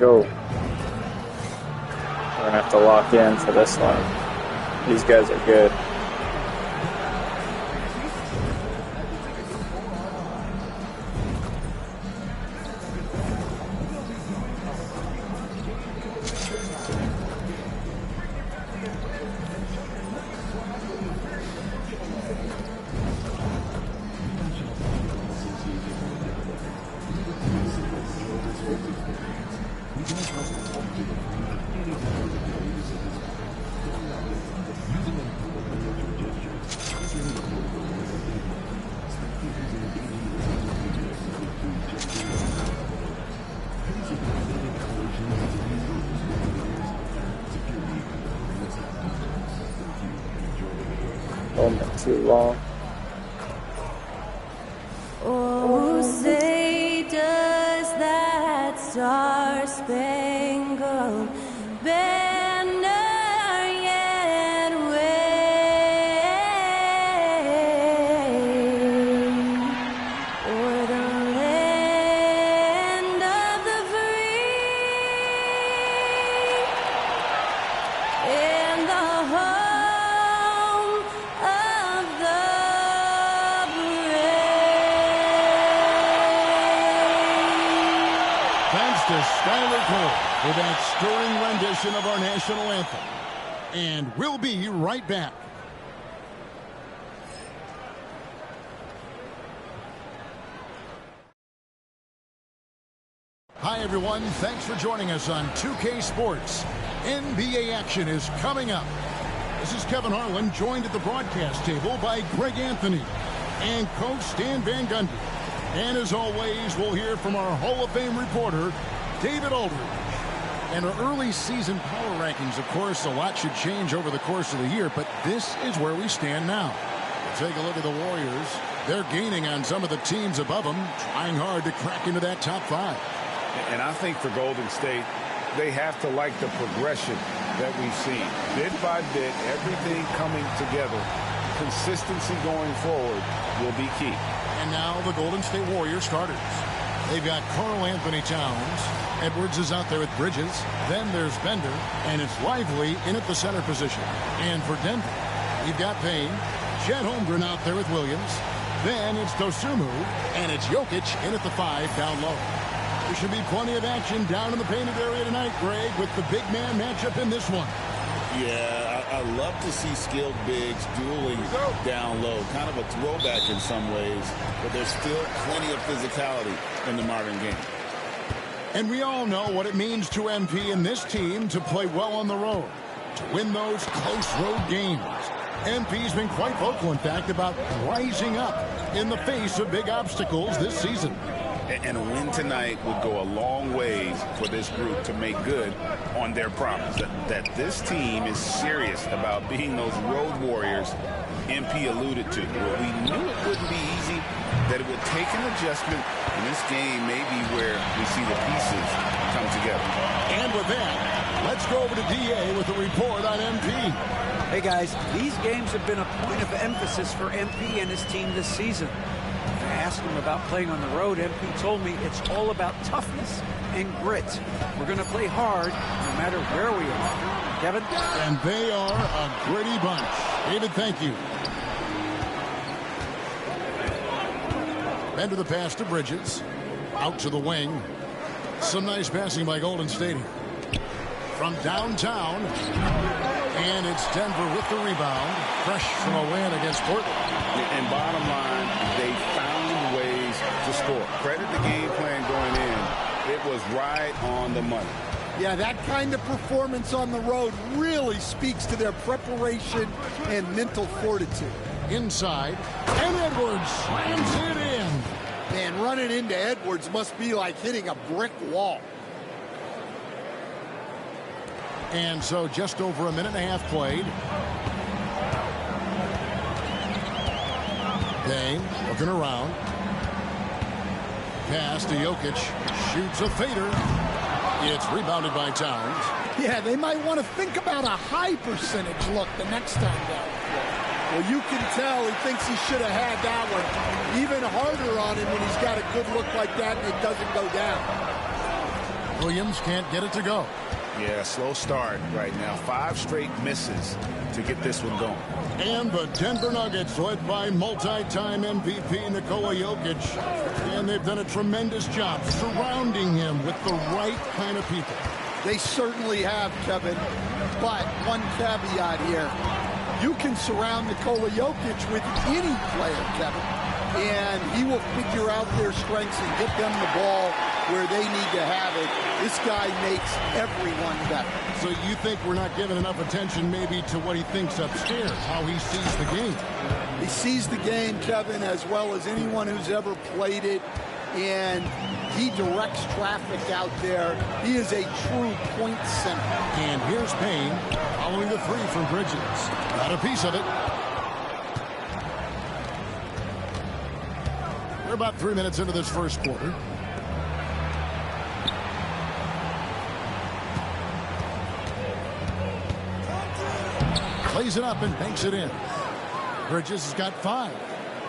go. We're going to have to lock in for this one. These guys are good. Too long. Oh, say does that star-spangled banner yet wave o'er the land of the free and the home of the brave. Thanks to Skylar Cole for that stirring rendition of our national anthem. And we'll be right back. Hi, everyone. Thanks for joining us on 2K Sports. NBA action is coming up. This is Kevin Harlan, joined at the broadcast table by Greg Anthony and Coach Stan Van Gundy. And as always, we'll hear from our Hall of Fame reporter, David Aldridge. And our early season power rankings, of course, a lot should change over the course of the year, but this is where we stand now. We'll take a look at the Warriors. They're gaining on some of the teams above them, trying hard to crack into that top 5. And I think for Golden State, they have to like the progression that we've seen. Bit by bit, everything coming together. Consistency going forward will be key. And now the Golden State Warriors starters. They've got Karl Anthony Towns. Edwards is out there with Bridges. Then there's Bender. And it's Lively in at the center position. And for Denver, you've got Payne. Chet Holmgren out there with Williams. Then it's Dosunmu. And it's Jokic in at the 5 down low. There should be plenty of action down in the painted area tonight, Greg, with the big man matchup in this one. Yeah, I love to see skilled bigs dueling down low. Kind of a throwback in some ways, but there's still plenty of physicality in the modern game. And we all know what it means to MP and this team to play well on the road, to win those close road games. MP's been quite vocal, in fact, about rising up in the face of big obstacles this season. And a win tonight would go a long ways for this group to make good on their promise that this team is serious about being those road warriors MP alluded to. Well, we knew it wouldn't be easy, that it would take an adjustment, and this game may be where we see the pieces come together. And with that, let's go over to DA with a report on MP. Hey guys, these games have been a point of emphasis for MP and his team this season. I asked him about playing on the road. MP told me it's all about toughness and grit. We're going to play hard no matter where we are. Kevin? And they are a gritty bunch. David, thank you. Bend to the pass to Bridges. Out to the wing. Some nice passing by Golden State here. From downtown. And it's Denver with the rebound. Fresh from a win against Portland. And bottom line, they found ways to score. Credit the game plan going in. It was right on the money. Yeah, that kind of performance on the road really speaks to their preparation and mental fortitude. Inside, and Edwards slams it in. Man, running into Edwards must be like hitting a brick wall. And so just over a minute and a half played. Dame looking around. Pass to Jokic. Shoots a fader. It's rebounded by Towns. Yeah, they might want to think about a high percentage look the next time down. Well, you can tell he thinks he should have had that one. Even harder on him when he's got a good look like that and it doesn't go down. Williams can't get it to go. Yeah, slow start right now. 5 straight misses to get this one going. And the Denver Nuggets, led by multi-time MVP Nikola Jokic. And they've done a tremendous job surrounding him with the right kind of people. They certainly have, Kevin. But one caveat here. You can surround Nikola Jokic with any player, Kevin, and he will figure out their strengths and get them the ball where they need to have it. This guy makes everyone better. So you think we're not giving enough attention maybe to what he thinks upstairs, how he sees the game? He sees the game, Kevin, as well as anyone who's ever played it, and he directs traffic out there. He is a true point center. And here's Payne following the 3 from Bridges. Got a piece of it. We're about 3 minutes into this first quarter. Plays it up and banks it in. Bridges has got 5.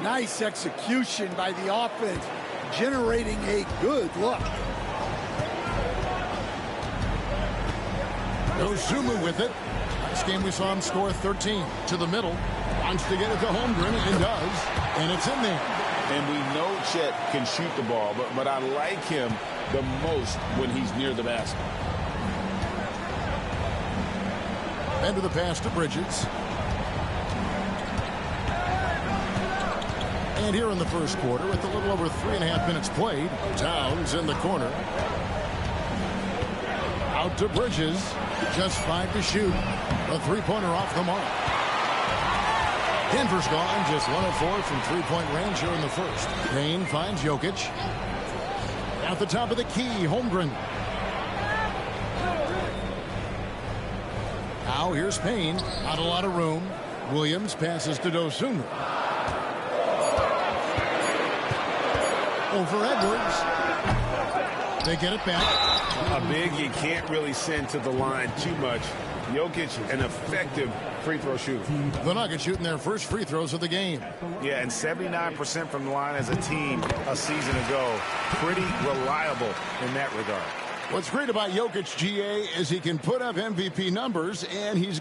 Nice execution by the offense, generating a good look. Dosunmu with it. Last game we saw him score 13. To the middle. Wants to get it to Holmgren and does. And it's in there. And we know Chet can shoot the ball, but I like him the most when he's near the basket. Into the pass to Bridges. And here in the first quarter, with a little over 3.5 minutes played, Towns in the corner. Out to Bridges. Just 5 to shoot. A 3-pointer off the mark. Denver's gone. Just 1 of 4 from 3-point range here in the first. Payne finds Jokic. At the top of the key, Holmgren. Now here's Payne. Not a lot of room. Williams passes to Dosunmu. Over Edwards. They get it back. A big you can't really send to the line too much. Jokic, an effective free throw shooter. The Nuggets shooting their first free throws of the game. Yeah, and 79% from the line as a team a season ago. Pretty reliable in that regard. What's great about Jokic, GA, is he can put up MVP numbers, and he's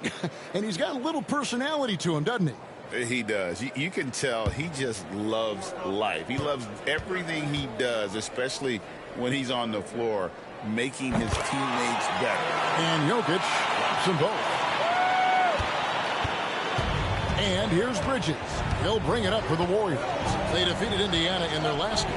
got a little personality to him, doesn't he? He does. You can tell he just loves life. He loves everything he does, especially when he's on the floor, making his teammates better. And Jokic drops them both. And here's Bridges. He'll bring it up for the Warriors. They defeated Indiana in their last game.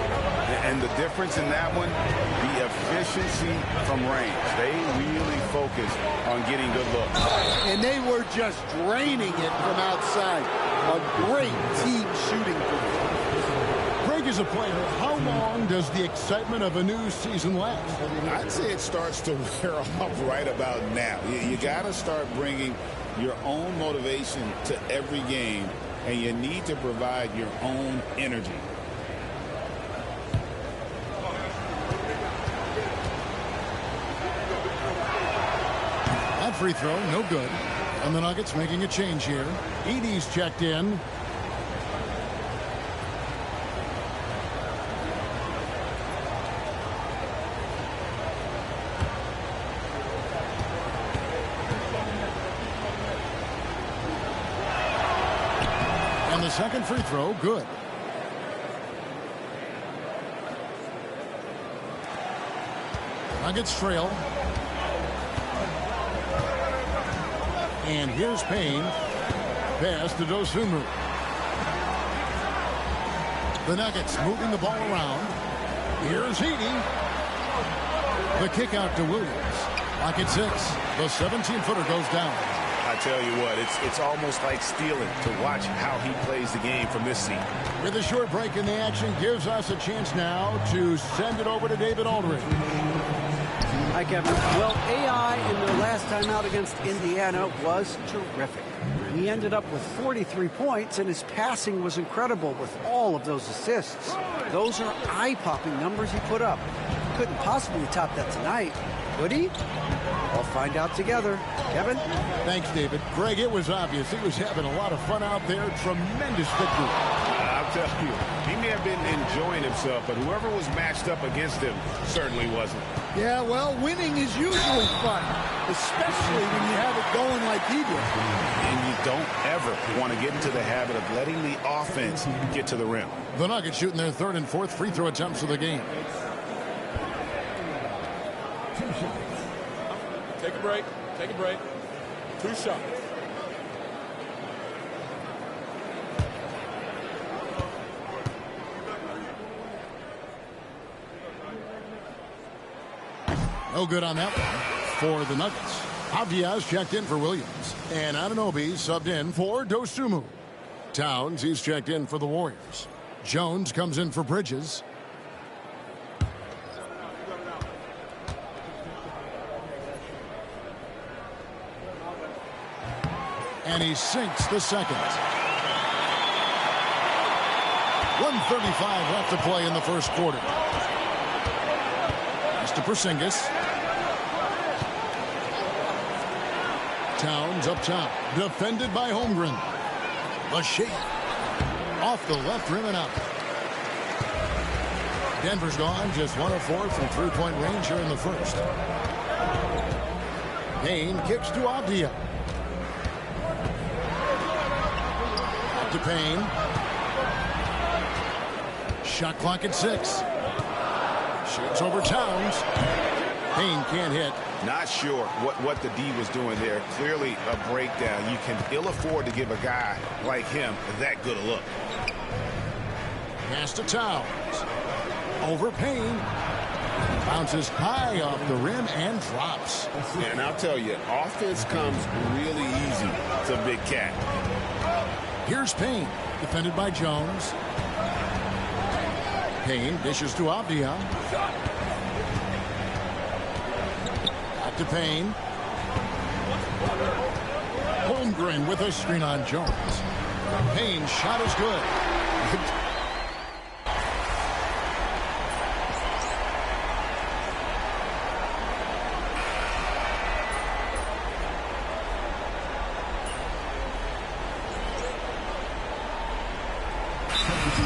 And the difference in that one, the efficiency from range. They really focused on getting good looks. And they were just draining it from outside. A great team shooting performance. Greg is a player. How long does the excitement of a new season last? I'd say it starts to wear off right about now. You got to start bringing your own motivation to every game, and you need to provide your own energy. That free throw, no good. And the Nuggets making a change here. Edey's checked in. And the second free throw, good. Nuggets trail. And here's Payne. Pass to Dosunmu. The Nuggets moving the ball around. Here's Edey. The kick out to Williams. Lock at 6. The 17-footer goes down. I tell you what, it's almost like stealing to watch how he plays the game from this seat. With a short break in the action, gives us a chance now to send it over to David Aldridge. Hi, Kevin. Well, AI in their last time out against Indiana was terrific. He ended up with 43 points, and his passing was incredible with all of those assists. Those are eye-popping numbers he put up. Couldn't possibly top that tonight, could he? We'll find out together. Kevin? Thanks, David. Greg, it was obvious he was having a lot of fun out there. Tremendous victory. I'm tell you, he may have been enjoying himself, but whoever was matched up against him certainly wasn't. Yeah, well, winning is usually fun, especially when you have it going like he did. And you don't ever want to get into the habit of letting the offense get to the rim. The Nuggets shooting their third and fourth free throw attempts of the game. Take a break. Take a break. 2 shots. No good on that one for the Nuggets. Avdia's checked in for Williams. And Anunoby subbed in for Dosunmu. Towns, he's checked in for the Warriors. Jones comes in for Bridges. And he sinks the second. 1:35 left to play in the first quarter. Pass to Porzingis. Towns up top. Defended by Holmgren. A shake. Off the left rim and out. Denver's gone just 1 of 4 from three-point range here in the first. Payne kicks to Avdia. Up to Payne. Shot clock at 6. Shoots over Towns. Payne can't hit. Not sure what the D was doing there. Clearly a breakdown. You can ill afford to give a guy like him that good a look. Pass to Towns. Over Payne. Bounces high off the rim and drops. And I'll tell you, offense comes really easy to Big Cat. Here's Payne. Defended by Jones. Payne dishes to Avdia. Back to Payne. Holmgren with a screen on Jones. Payne's shot is good.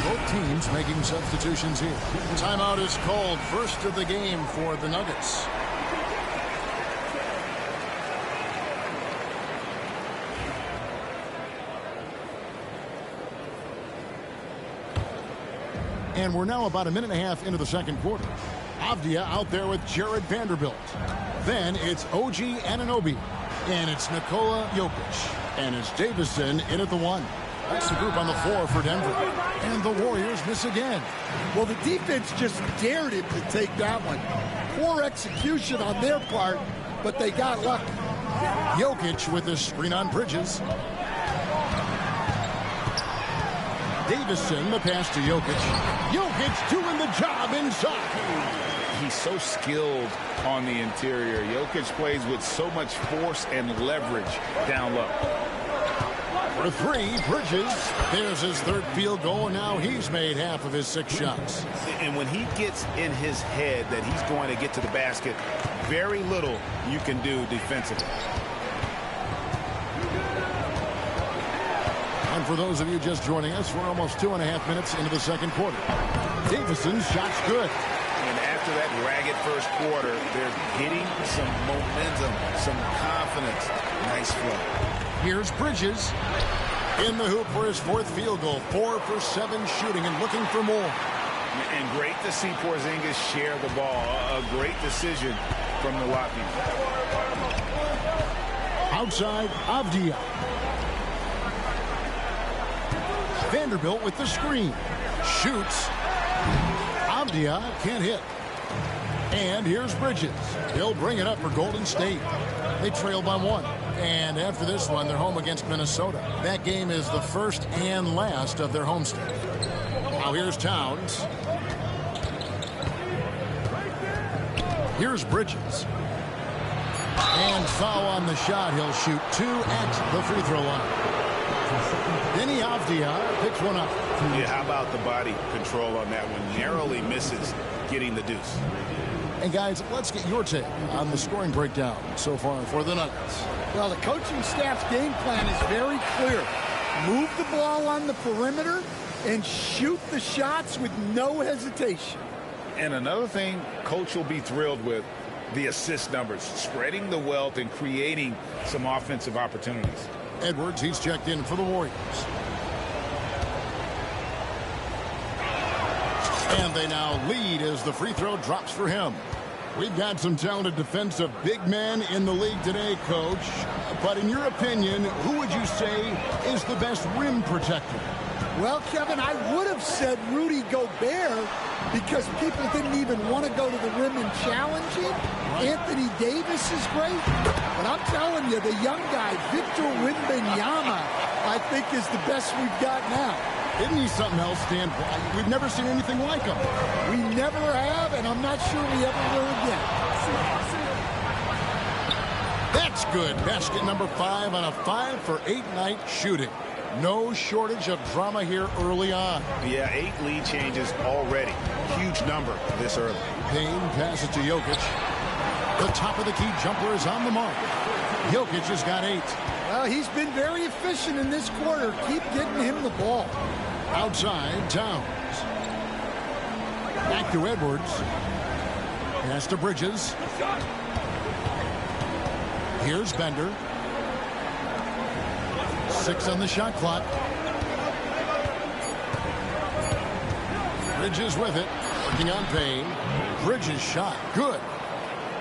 Both teams making substitutions here. Timeout is called. First of the game for the Nuggets. And we're now about a minute and a half into the second quarter. Avdia out there with Jared Vanderbilt. Then it's OG Anunoby. And it's Nikola Jokic. And it's Davison in at the 1. That's the group on the floor for Denver. And the Warriors miss again. Well, the defense just dared him to take that one. Poor execution on their part, but they got lucky. Jokic with his screen on Bridges. Davison, the pass to Jokic. Jokic doing the job inside. He's so skilled on the interior. Jokic plays with so much force and leverage down low. For 3, Bridges. There's his third field goal, and now he's made half of his 6 shots. And when he gets in his head that he's going to get to the basket, very little you can do defensively. And for those of you just joining us, we're almost 2.5 minutes into the second quarter. Davison's shot's good. And after that ragged first quarter, they're getting some momentum, some confidence. Nice flow. Here's Bridges in the hoop for his 4th field goal. 4 for 7 shooting and looking for more. And great to see Porzingis share the ball. A great decision from the Latvian. Outside, Avdia. Vanderbilt with the screen. Shoots. Avdia can't hit. And here's Bridges. He'll bring it up for Golden State. They trail by 1. And after this one, they're home against Minnesota. That game is the first and last of their homestand. Now here's Towns. Here's Bridges. And foul on the shot. He'll shoot 2 at the free throw line. Denny Avdia picks one up. Yeah, how about the body control on that one? Narrowly misses getting the deuce. And guys, let's get your take on the scoring breakdown so far for the Nuggets. Well, the coaching staff's game plan is very clear. Move the ball on the perimeter and shoot the shots with no hesitation. And another thing coach will be thrilled with, the assist numbers, spreading the wealth and creating some offensive opportunities. Edwards, he's checked in for the Warriors. And they now lead as the free throw drops for him. We've got some talented defensive big men in the league today, Coach. But in your opinion, who would you say is the best rim protector? Well, Kevin, I would have said Rudy Gobert because people didn't even want to go to the rim and challenge him. Anthony Davis is great. But I'm telling you, the young guy, Victor Wembanyama, I think is the best we've got now. Isn't he something else, Dan? We've never seen anything like him. We never have, and I'm not sure we ever will again. That's good. Basket number 5 on a 5-for-8 night shooting. No shortage of drama here early on. Yeah, 8 lead changes already. Huge number this early. Payne passes to Jokic. The top of the key jumper is on the mark. Jokic has got 8. Well, he's been very efficient in this quarter. Keep getting him the ball. Outside, Towns. Back to Edwards. Pass to Bridges. Here's Bender. 6 on the shot clock. Bridges with it. Working on Payne. Bridges shot. Good.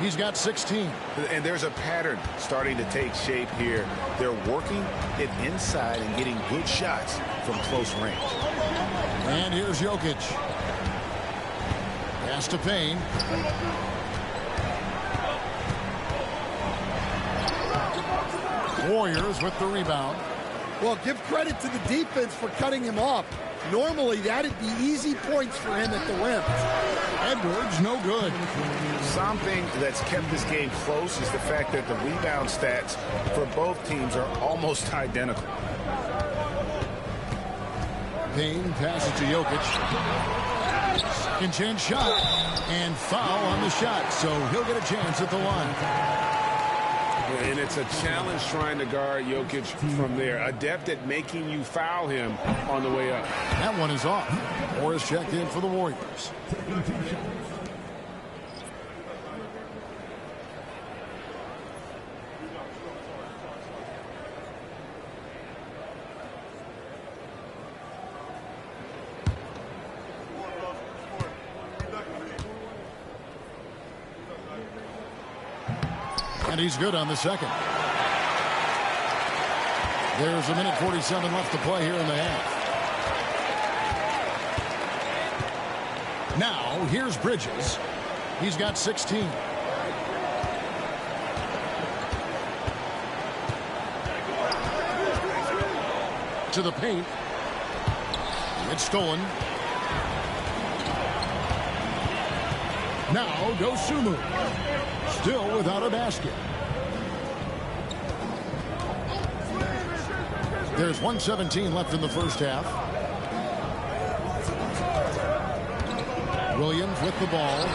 He's got 16. And there's a pattern starting to take shape here. They're working it inside and getting good shots from close range. And here's Jokic. Pass to Payne. Warriors with the rebound. Well, give credit to the defense for cutting him off. Normally, that'd be easy points for him at the rim. Edwards, no good. Something that's kept this game close is the fact that the rebound stats for both teams are almost identical. Payne passes to Jokic. Second chance shot. And foul on the shot, so he'll get a chance at the line. And it's a challenge trying to guard Jokic from there. Adept at making you foul him on the way up. That one is off. Morris checked in for the Warriors. And he's good on the second. There's 1:47 left to play here in the half. Now, here's Bridges. He's got 16. To the paint. It's stolen. Now, Dosunmu. Still without a basket. There's 1:17 left in the first half. Williams with the ball.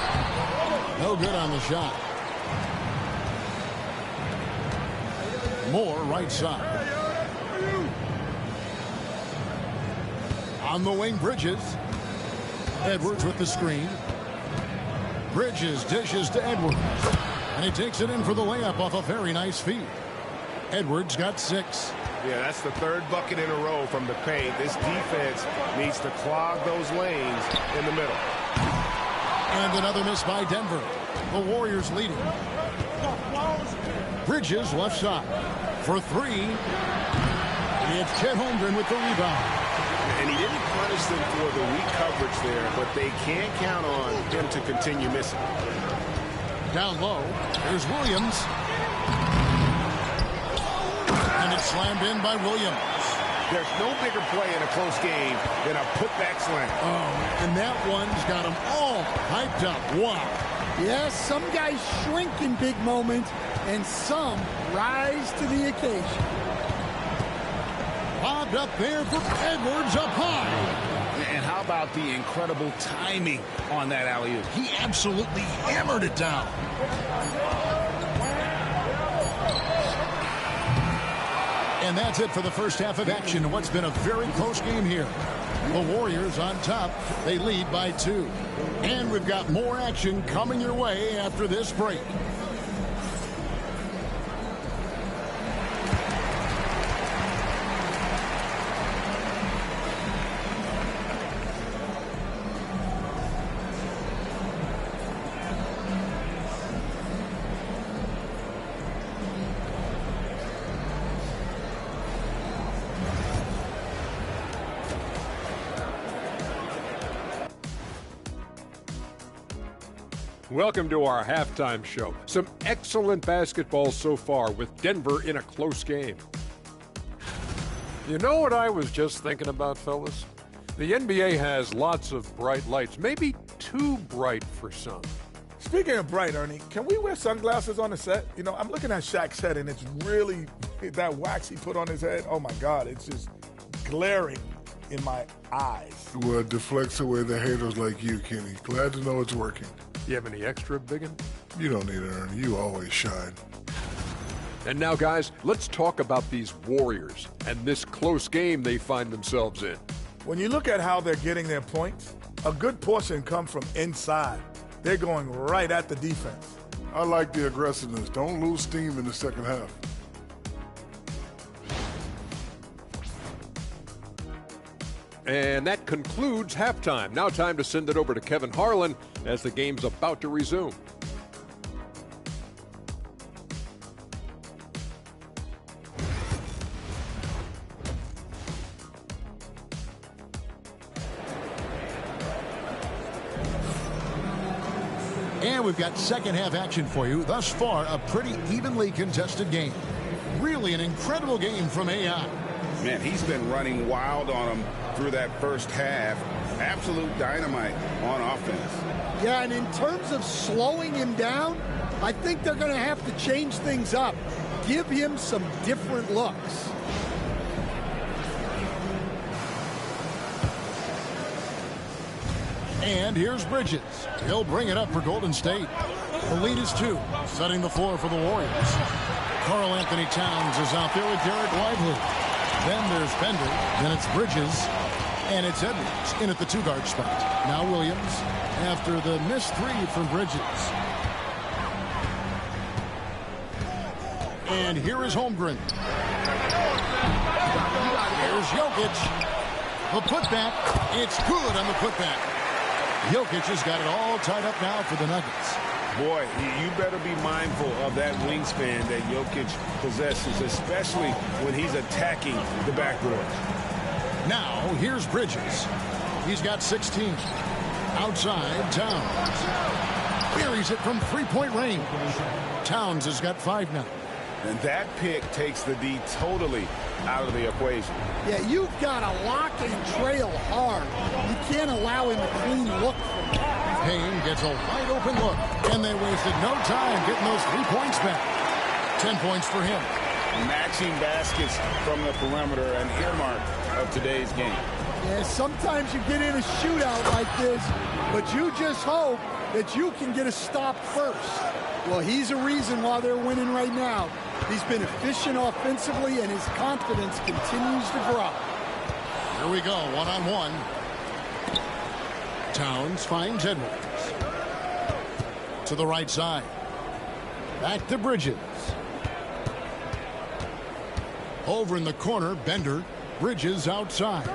No good on the shot. Moore right side. On the wing, Bridges. Edwards with the screen. Bridges dishes to Edwards. And he takes it in for the layup off a very nice feed. Edwards got 6. Yeah, that's the 3rd bucket in a row from the paint. This defense needs to clog those lanes in the middle. And another miss by Denver. The Warriors leading. Bridges left side. For 3. It's Chet Holmgren with the rebound. And he didn't punish them for the weak coverage there, but they can't count on him to continue missing. Down low, there's Williams. And it's slammed in by Williams. There's no bigger play in a close game than a putback slam. Oh, and that one's got them all hyped up. Wow. Yes, some guys shrink in big moments, and some rise to the occasion. Bobbed up there for Edwards up high. And how about the incredible timing on that alley-oop? He absolutely hammered it down. And that's it for the first half of action in what's been a very close game here. The Warriors on top. They lead by 2. And we've got more action coming your way after this break. Welcome to our halftime show. Some excellent basketball so far with Denver in a close game. You know what I was just thinking about, fellas? The NBA has lots of bright lights, maybe too bright for some. Speaking of bright, Ernie, can we wear sunglasses on the set? You know, I'm looking at Shaq's head, and it's really, that wax he put on his head, oh my God, it's just glaring in my eyes. Well, it deflects away the haters like you, Kenny. Glad to know it's working. You have any extra, biggin? You don't need it, Ernie. You always shine. And now, guys, let's talk about these Warriors and this close game they find themselves in. When you look at how they're getting their points, a good portion come from inside. They're going right at the defense. I like the aggressiveness. Don't lose steam in the second half. And that concludes halftime. Now time to send it over to Kevin Harlan as the game's about to resume. And we've got second half action for you. Thus far, a pretty evenly contested game. Really an incredible game from AI. Man, he's been running wild on him through that first half. Absolute dynamite on offense. Yeah, and in terms of slowing him down, I think they're going to have to change things up. Give him some different looks. And here's Bridges. He'll bring it up for Golden State. The lead is 2, setting the floor for the Warriors. Karl Anthony Towns is out there with Derek Lively. Then there's Bender, then it's Bridges, and it's Edwards in at the 2-guard spot. Now Williams after the missed 3 from Bridges. And here is Holmgren. Here's Jokic. The putback. It's good on the putback. Jokic has got it all tied up now for the Nuggets. Boy, you better be mindful of that wingspan that Jokic possesses, especially when he's attacking the backboard. Now, here's Bridges. He's got 16. Outside, Towns. Buries it from three-point range. Towns has got 5 now. And that pick takes the D totally out of the equation. Yeah, you've got to lock and trail hard. You can't allow him a clean look from that. Payne gets a wide open look, and they wasted no time getting those 3 points back. 10 points for him. Matching baskets from the perimeter, an earmark of today's game. Yeah, sometimes you get in a shootout like this, but you just hope that you can get a stop first. Well, he's a reason why they're winning right now. He's been efficient offensively, and his confidence continues to grow. Here we go, one-on-one. Towns finds Edwards. To the right side. Back to Bridges. Over in the corner, Bender. Bridges outside.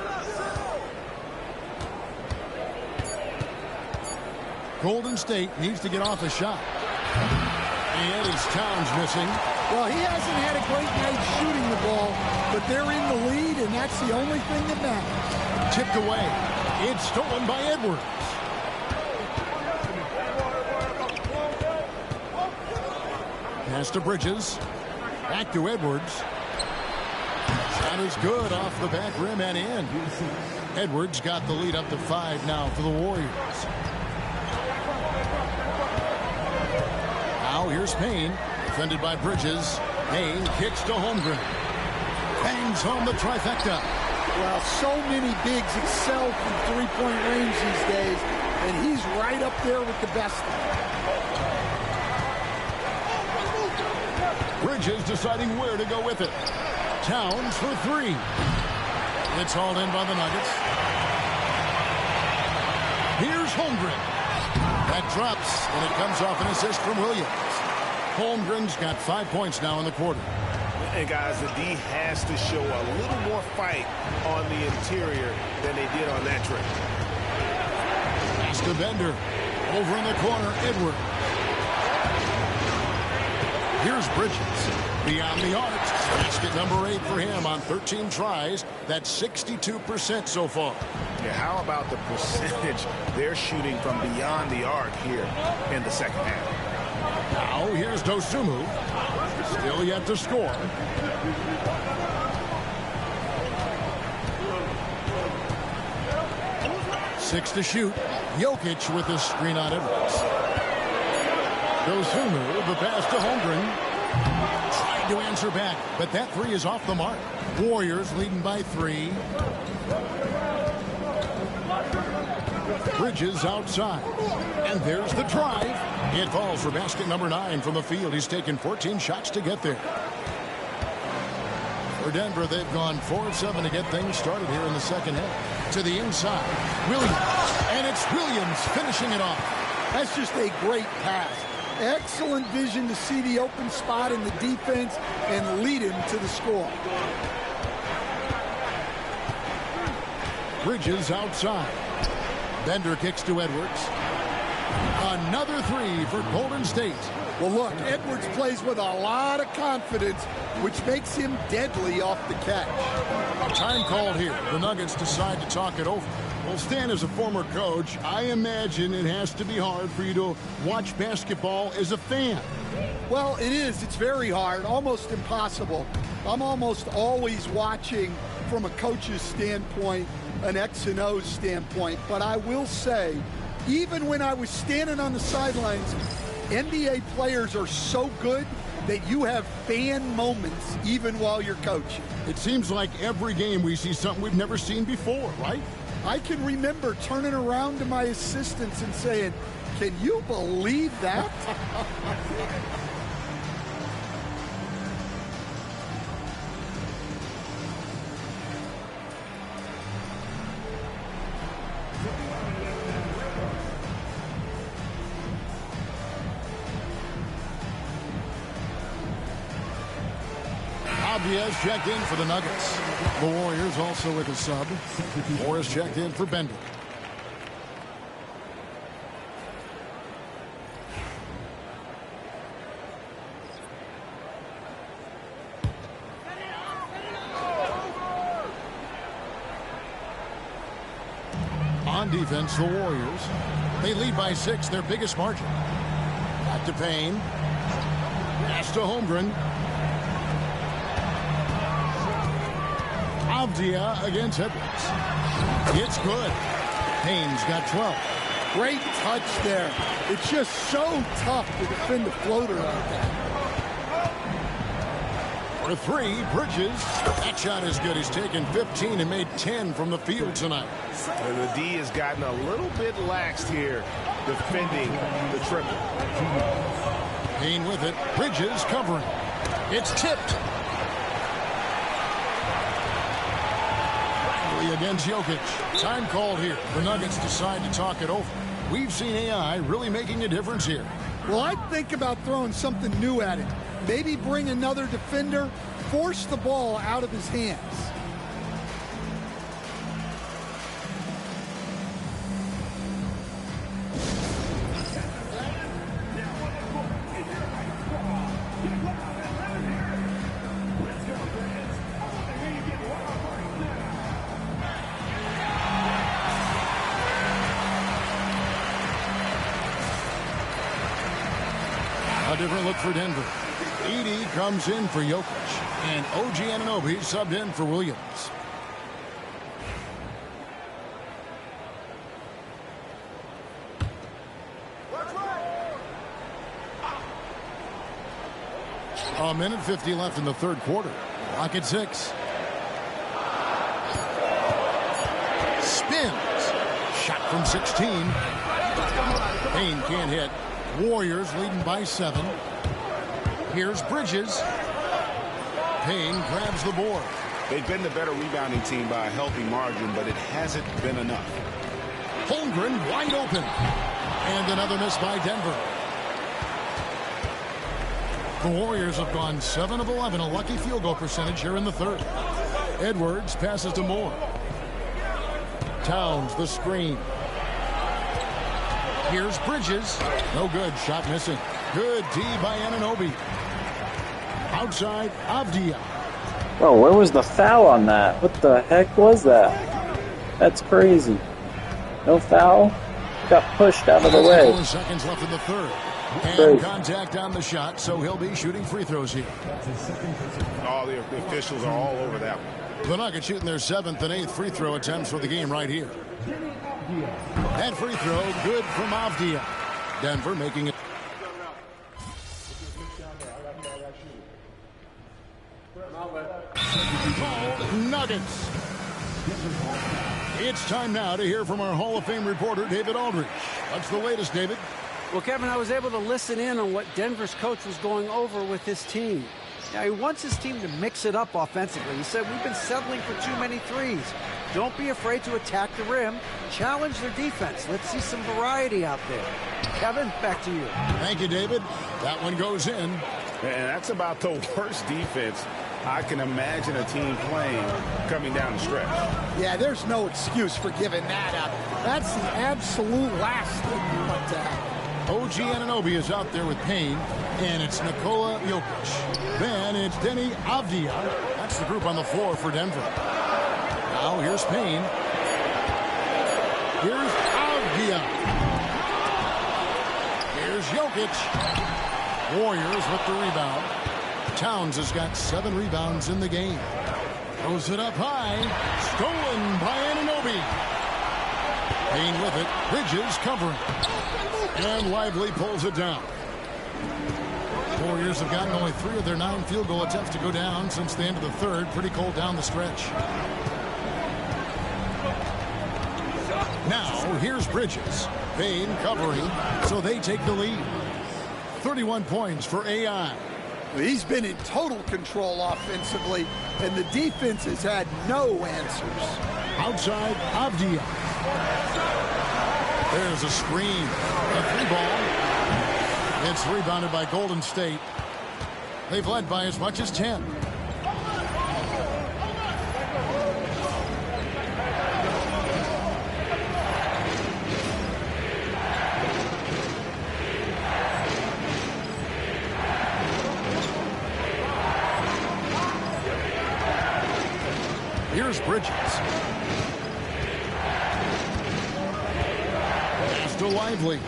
Golden State needs to get off a shot. And it's Towns missing. Well, he hasn't had a great night shooting the ball, but they're in the lead, and that's the only thing that matters. Tipped away. It's stolen by Edwards. Pass to Bridges. Back to Edwards. Shot is good off the back rim and in. Edwards got the lead up to 5 now for the Warriors. Now here's Payne. Defended by Bridges. Payne kicks to Holmgren. Bangs home the trifecta. Well, so many bigs excel from three-point range these days, and he's right up there with the best of them. Bridges deciding where to go with it. Towns for 3. It's hauled in by the Nuggets. Here's Holmgren. That drops, and it comes off an assist from Williams. Holmgren's got 5 points now in the quarter. And guys, the D has to show a little more fight on the interior than they did on that trip. Pass to Bender. Over in the corner, Edward. Here's Bridges. Beyond the arc. Basket number 8 for him on 13 tries. That's 62% so far. Yeah, how about the percentage they're shooting from beyond the arc here in the second half? Now here's Dosunmu. Still yet to score. Six to shoot. Jokic with the screen on Edwards. Dosunmu, the pass to Holmgren. Tried to answer back, but that three is off the mark. Warriors leading by 3. Bridges outside. And there's the drive. It falls for basket number 9 from the field. He's taken 14 shots to get there. For Denver, they've gone 4 of 7 to get things started here in the second half. To the inside. Williams. And it's Williams finishing it off. That's just a great pass. Excellent vision to see the open spot in the defense and lead him to the score. Bridges outside. Bender kicks to Edwards. Another 3 for Golden State. Well, look, Edwards plays with a lot of confidence, which makes him deadly off the catch. Time called here. The Nuggets decide to talk it over. Well, Stan, as a former coach, I imagine it has to be hard for you to watch basketball as a fan. Well, it is. It's very hard, almost impossible. I'm almost always watching from a coach's standpoint, an X and O standpoint. But I will say, even when I was standing on the sidelines, NBA players are so good that you have fan moments even while you're coaching. It seems like every game we see something we've never seen before, right? I can remember turning around to my assistants and saying, "Can you believe that?" Diaz checked in for the Nuggets. The Warriors also with a sub. Morris checked in for Bender. On defense, the Warriors. They lead by 6, their biggest margin. Back to Payne. Pass to Holmgren. Avdia against Edwards. It's good. Payne's got 12. Great touch there. It's just so tough to defend a floater like that. For 3, Bridges. That shot is good. He's taken 15 and made 10 from the field tonight. And the D has gotten a little bit laxed here defending the triple. Payne with it. Bridges covering. It's tipped. Against Jokic. Time called here. The Nuggets decide to talk it over. We've seen AI really making a difference here. Well, I'd think about throwing something new at him. Maybe bring another defender, force the ball out of his hands. Different look for Denver. Edey comes in for Jokic, and OG Anunoby subbed in for Williams. A minute 50 left in the third quarter. Clock at 6. Spins. Shot from 16. Payne can't hit. Warriors leading by 7. Here's Bridges. Payne grabs the board. They've been the better rebounding team by a healthy margin, but it hasn't been enough. Holmgren wide open. And another miss by Denver. The Warriors have gone 7 of 11, a lucky field goal percentage here in the third. Edwards passes to Moore. Towns, the screen. Here's Bridges. No good. Shot missing. Good D by Anunoby. Outside, Avdia. Bro, where was the foul on that? What the heck was that? That's crazy. No foul. Got pushed out of the way. 4 seconds left in the third. And contact on the shot, so he'll be shooting free throws here. All the officials are all over that one. The Nuggets shooting their 7th and 8th free throw attempts for the game right here. That free throw good from Avdia. Denver making it. Nuggets. It's time now to hear from our Hall of Fame reporter, David Aldridge. What's the latest, David? Well, Kevin, I was able to listen in on what Denver's coach was going over with his team. Now, he wants his team to mix it up offensively. He said, we've been settling for too many threes. Don't be afraid to attack the rim. Challenge their defense. Let's see some variety out there. Kevin, back to you. Thank you, David. That one goes in. And that's about the worst defense I can imagine a team playing coming down the stretch. Yeah, there's no excuse for giving that up. That's the absolute last thing you want to have. OG Anunoby is out there with Payne, and it's Nikola Jokic. Then it's Denny Avdia. That's the group on the floor for Denver. Now here's Payne. Here's Avdia. Here's Jokic. Warriors with the rebound. Towns has got 7 rebounds in the game. Throws it up high. Stolen by Anunoby. Payne with it. Bridges covering. And Lively pulls it down. Warriors have gotten only 3 of their 9 field goal attempts to go down since the end of the third. Pretty cold down the stretch. Now, here's Bridges. Payne covering, so they take the lead. 31 points for AI. He's been in total control offensively, and the defense has had no answers. Outside, Avdia. There's a screen. A 3-ball. It's rebounded by Golden State. They've led by as much as 10. Here's Bridges. Pass to Lively.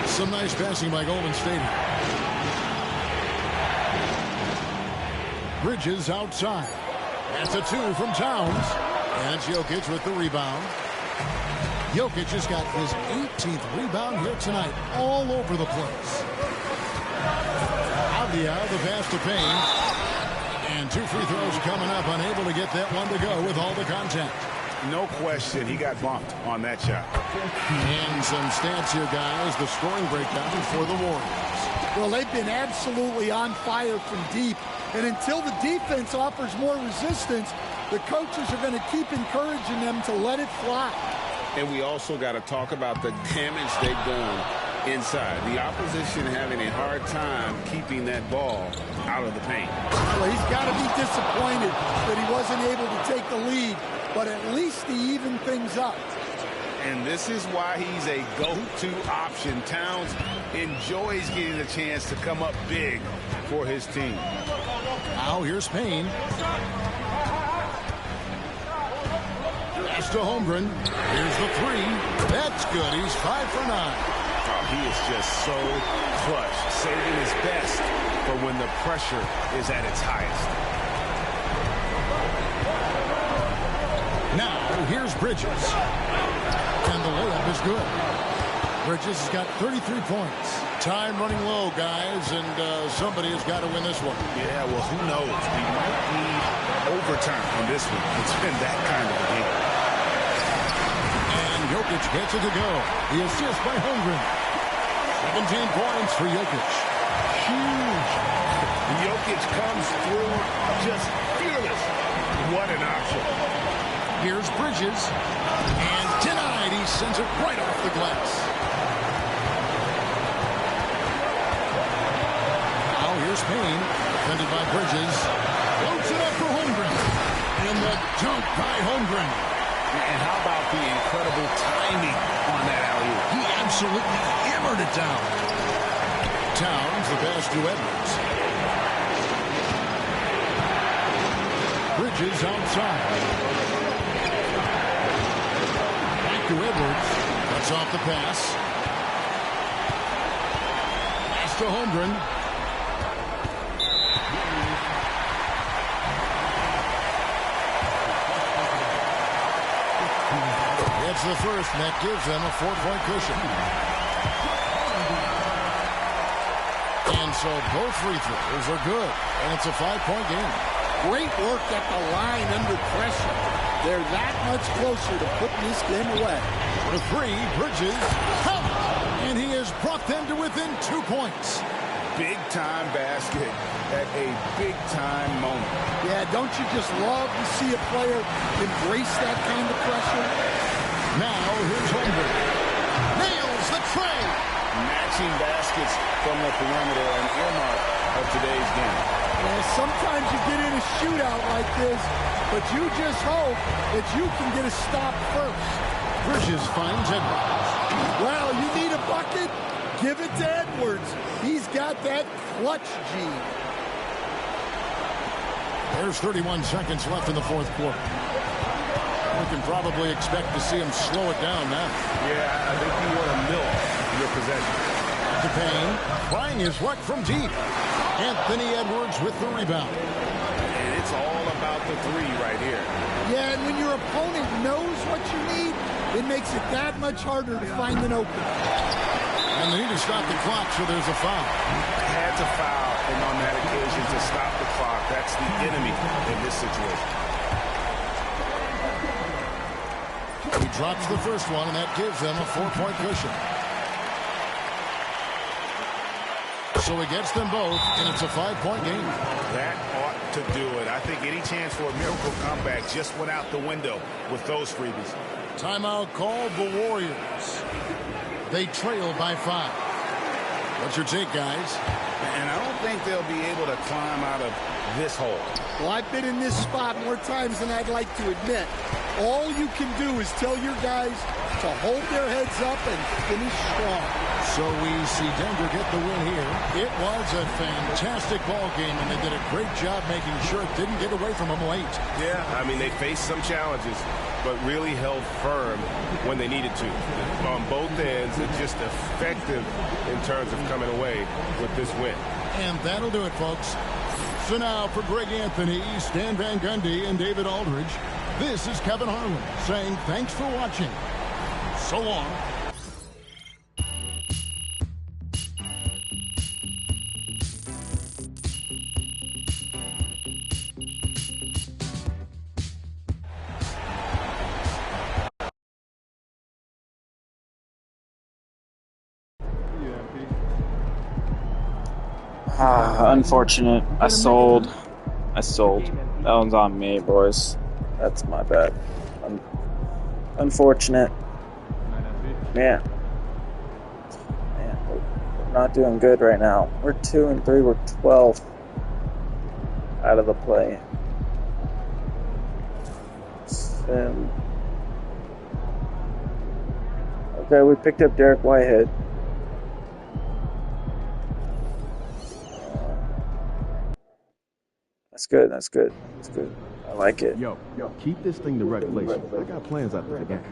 Some nice passing by Golden State. Bridges outside. That's a 2 from Towns. And it's Jokic with the rebound. Jokic has got his 18th rebound here tonight. All over the place. Avdia, the pass to Payne. And 2 free throws coming up. Unable to get that one to go with all the contact. No question, he got bumped on that shot. And some stats here, guys. The scoring breakdown for the Warriors. Well, they've been absolutely on fire from deep. And until the defense offers more resistance, the coaches are going to keep encouraging them to let it fly. And we also got to talk about the damage they've done inside. The opposition having a hard time keeping that ball out of the paint. Well, he's got to be disappointed that he wasn't able to take the lead, but at least he evened things up. And this is why he's a go-to option. Towns enjoys getting the chance to come up big for his team. Now here's Payne. Pass to Holmgren. Here's the 3. That's good. He's 5 for 9. Oh, he is just so clutch, saving his best for when the pressure is at its highest. Now here's Bridges. And the layup is good. Bridges has got 33 points. Time running low, guys, and somebody has got to win this one. Yeah, well, who knows? We might need overtime on this one. It's been that kind of a game. And Jokic gets it to go. The assist by Holmgren. 17 points for Jokic. Huge. Jokic comes through just fearless. What an option. Here's Bridges. And denied. He he sends it right off the glass. Now here's Payne, defended by Bridges. Floats it up for Holmgren. And the dunk by Holmgren. And how about the incredible timing on that alley-oop? He absolutely hammered it down. Towns, the pass to Edwards. Bridges outside. Back to Edwards. Cuts off the pass. Pass to Holmgren. It's the first, and that gives them a 4-point cushion. And so both free throws are good, and it's a 5-point game. Great work at the line under pressure. They're that much closer to putting this game away. The three, Bridges, and he has brought them to within 2 points. Big-time basket at a big-time moment. Yeah, don't you just love to see a player embrace that kind of pressure? Now, here's Holmgren. Nails the tray. Matching baskets from the perimeter, an earmark of today's game. Yeah, sometimes you get in a shootout like this, but you just hope that you can get a stop first. Bridges finds Edwards. Well, you need a bucket? Give it to Edwards. He's got that clutch gene. There's 31 seconds left in the fourth quarter. We can probably expect to see him slow it down now. Yeah, I think you want to milk your possession. To Payne, trying his luck from deep. Anthony Edwards with the rebound. And it's all about the three right here. Yeah, and when your opponent knows what you need, it makes it that much harder to find an opening. And they need to stop the clock, so there's a foul. Had to foul, and on that occasion to stop the clock. That's the enemy in this situation. He drops the first one, and that gives them a 4-point cushion. So he gets them both, and it's a 5-point game. That ought to do it. I think any chance for a miracle comeback just went out the window with those freebies. Timeout called the Warriors. They trail by 5. What's your take, guys? And I don't think they'll be able to climb out of this hole. Well, I've been in this spot more times than I'd like to admit. All you can do is tell your guys to hold their heads up and finish strong. So we see Denver get the win here. It was a fantastic ball game, and they did a great job making sure it didn't get away from them late. Yeah, I mean, they faced some challenges, but really held firm when they needed to. On both ends, and just effective in terms of coming away with this win. And that'll do it, folks. So now for Greg Anthony, Stan Van Gundy, and David Aldridge, this is Kevin Harlan saying thanks for watching. So long. Unfortunate. I sold. That one's on me, boys. That's my bad. Unfortunate. Man, we're not doing good right now. We're 2-3. We're 12 out of the play. Okay, we picked up Derek Whitehead. That's good. I like it. Yo, keep this thing to regulation. I got plans after the game.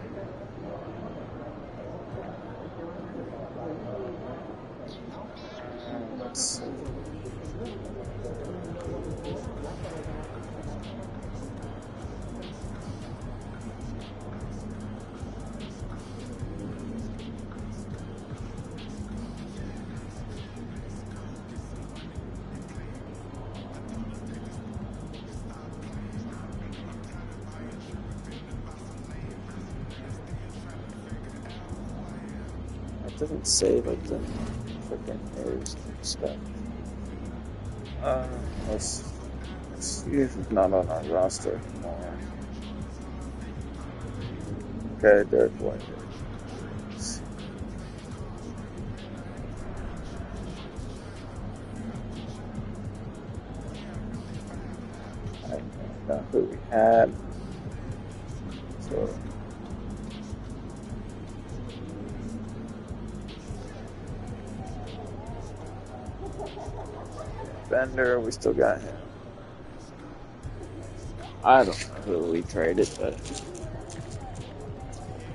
Doesn't say like the freaking errors and stuff. Let's see if it's not on our roster anymore. Okay, Derek White. who we had. So, Bender, we still got him. I don't know who we traded, but there's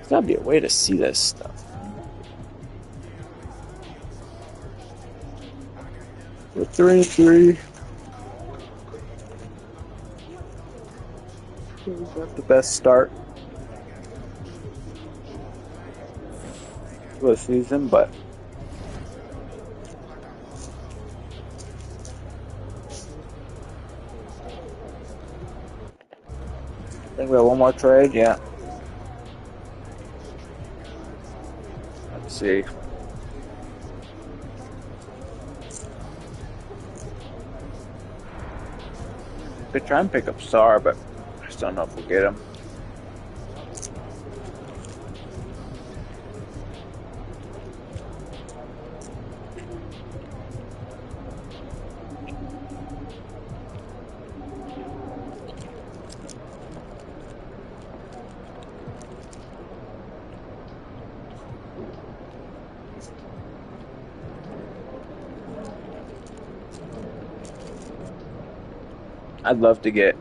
gotta be a way to see this stuff. We're 3-3. Not the best start to the season, but I think we have one more trade, yeah. Let's see. Could try and pick up Star, but I just don't know if we'll get him. I'd love to get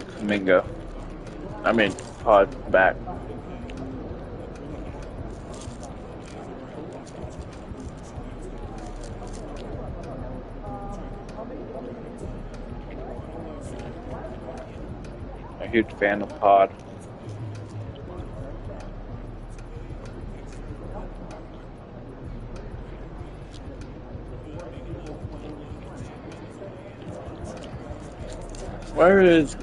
Kuminga. I mean, Pod back. A huge fan of Pod. Where is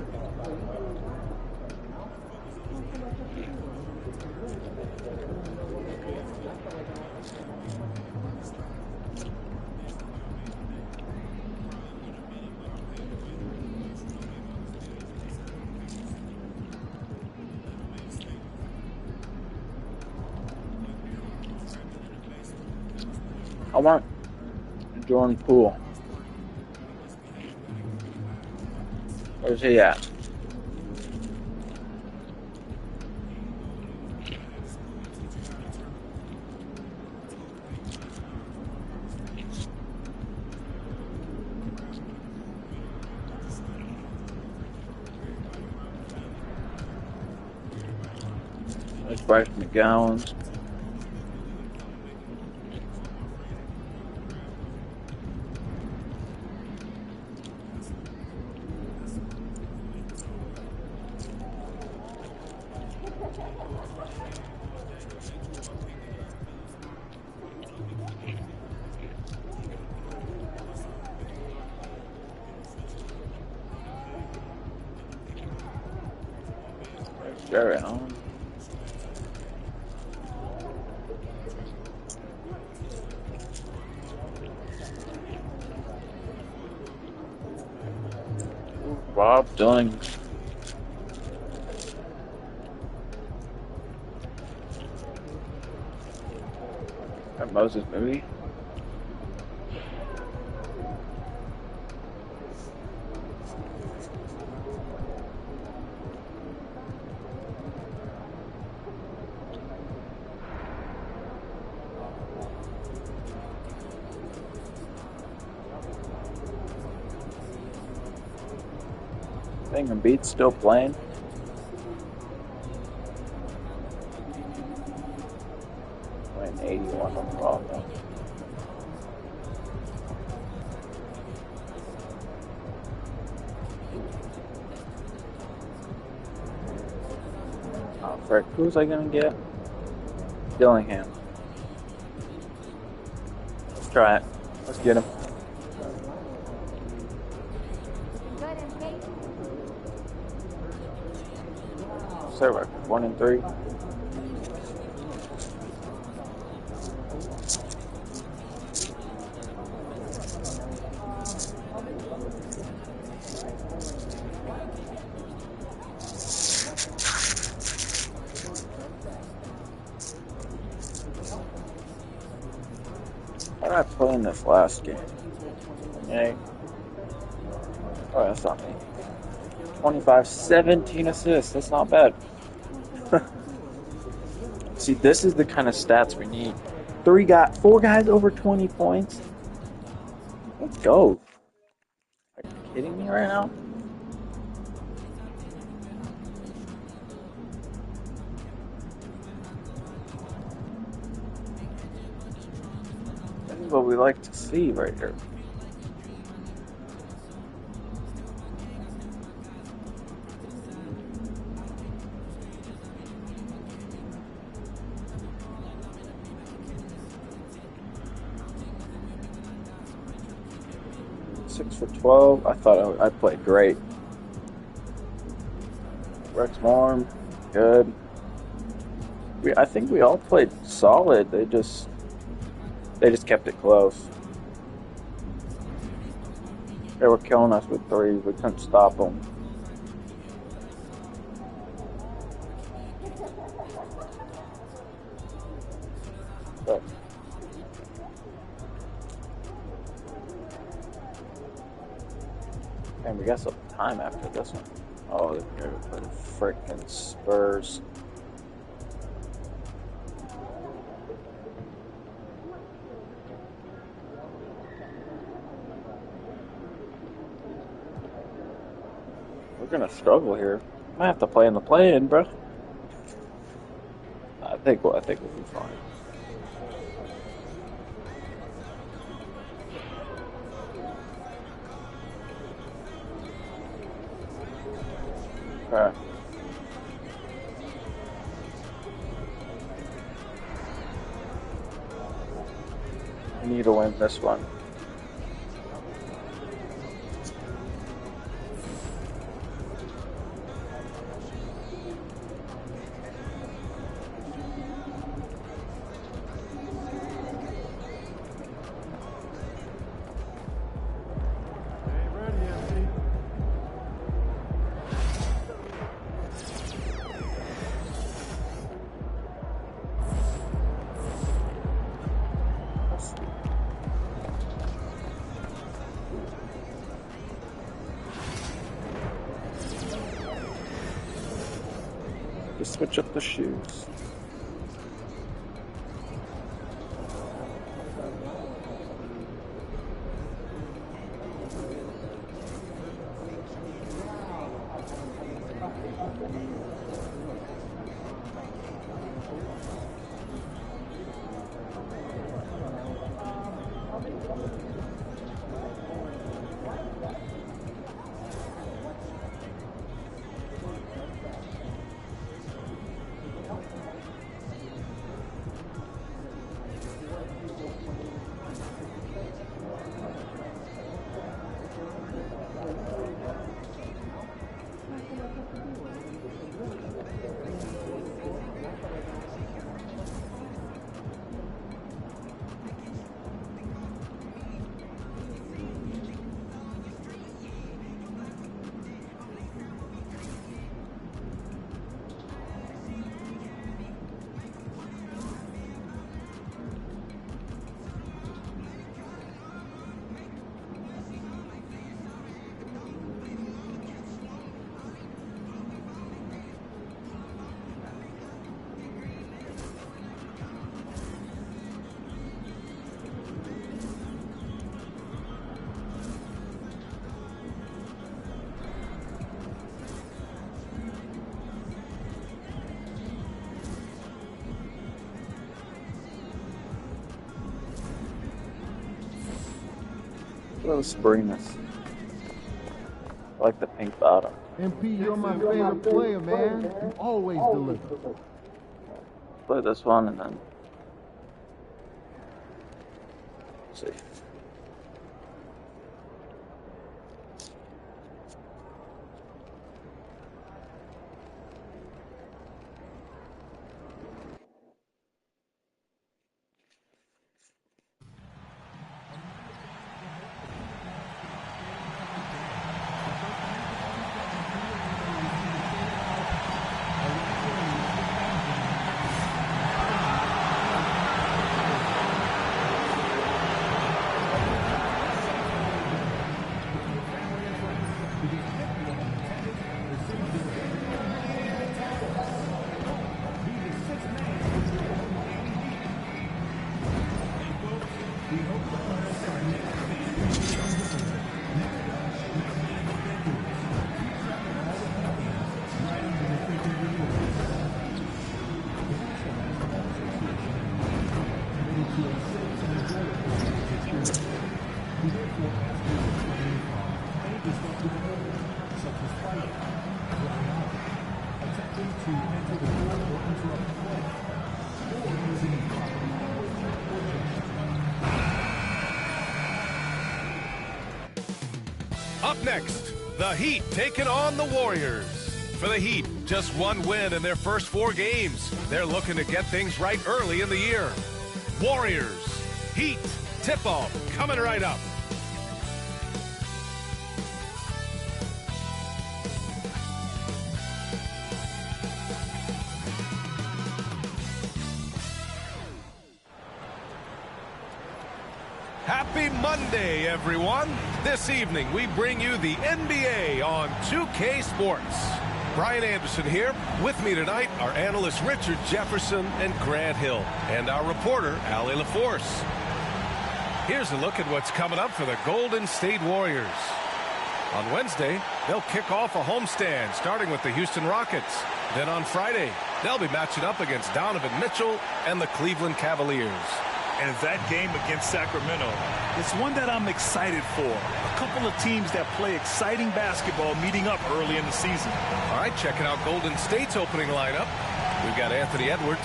I want Jordan Poole. Where's he at? There's Bryce McGowan. Jerry Allen. Rob Dillings. That Moses movie. I think Embiid's still playing. Playing 81 on the offense. Oh, frick. Who was I gonna get? Dillingham. Let's try it. Let's get him. So we're 1-3. How did I play in this last game? Okay. Oh, that's not me. 25, 17 assists. That's not bad. See, this is the kind of stats we need. 4 guys over 20 points. Let's go. Are you kidding me right now? This is what we like to see right here. Six for 12. I thought I played great. Rex Morm, good. I think we all played solid. They just kept it close. They were killing us with threes. We couldn't stop them. But and we got some time after this one. Oh, they're going to play the freaking Spurs. We're going to struggle here. Might have to play in the play-in, bro. I think we'll be fine. Alright. We need to win this one. Just switch up the shoes. Little springiness. I like the pink bottom. MP, you're my favorite player, man. You always deliver. Play this one and then see. Up next, the Heat taking on the Warriors. For the Heat, just one win in their first 4 games. They're looking to get things right early in the year. Warriors, Heat, tip-off coming right up. Happy Monday, everyone. This evening, we bring you the NBA on 2K Sports. Brian Anderson here. With me tonight are analysts Richard Jefferson and Grant Hill, and our reporter, Allie LaForce. Here's a look at what's coming up for the Golden State Warriors. On Wednesday, they'll kick off a homestand, starting with the Houston Rockets. Then on Friday, they'll be matching up against Donovan Mitchell and the Cleveland Cavaliers. And that game against Sacramento, it's one that I'm excited for. A couple of teams that play exciting basketball meeting up early in the season. All right, checking out Golden State's opening lineup. We've got Anthony Edwards,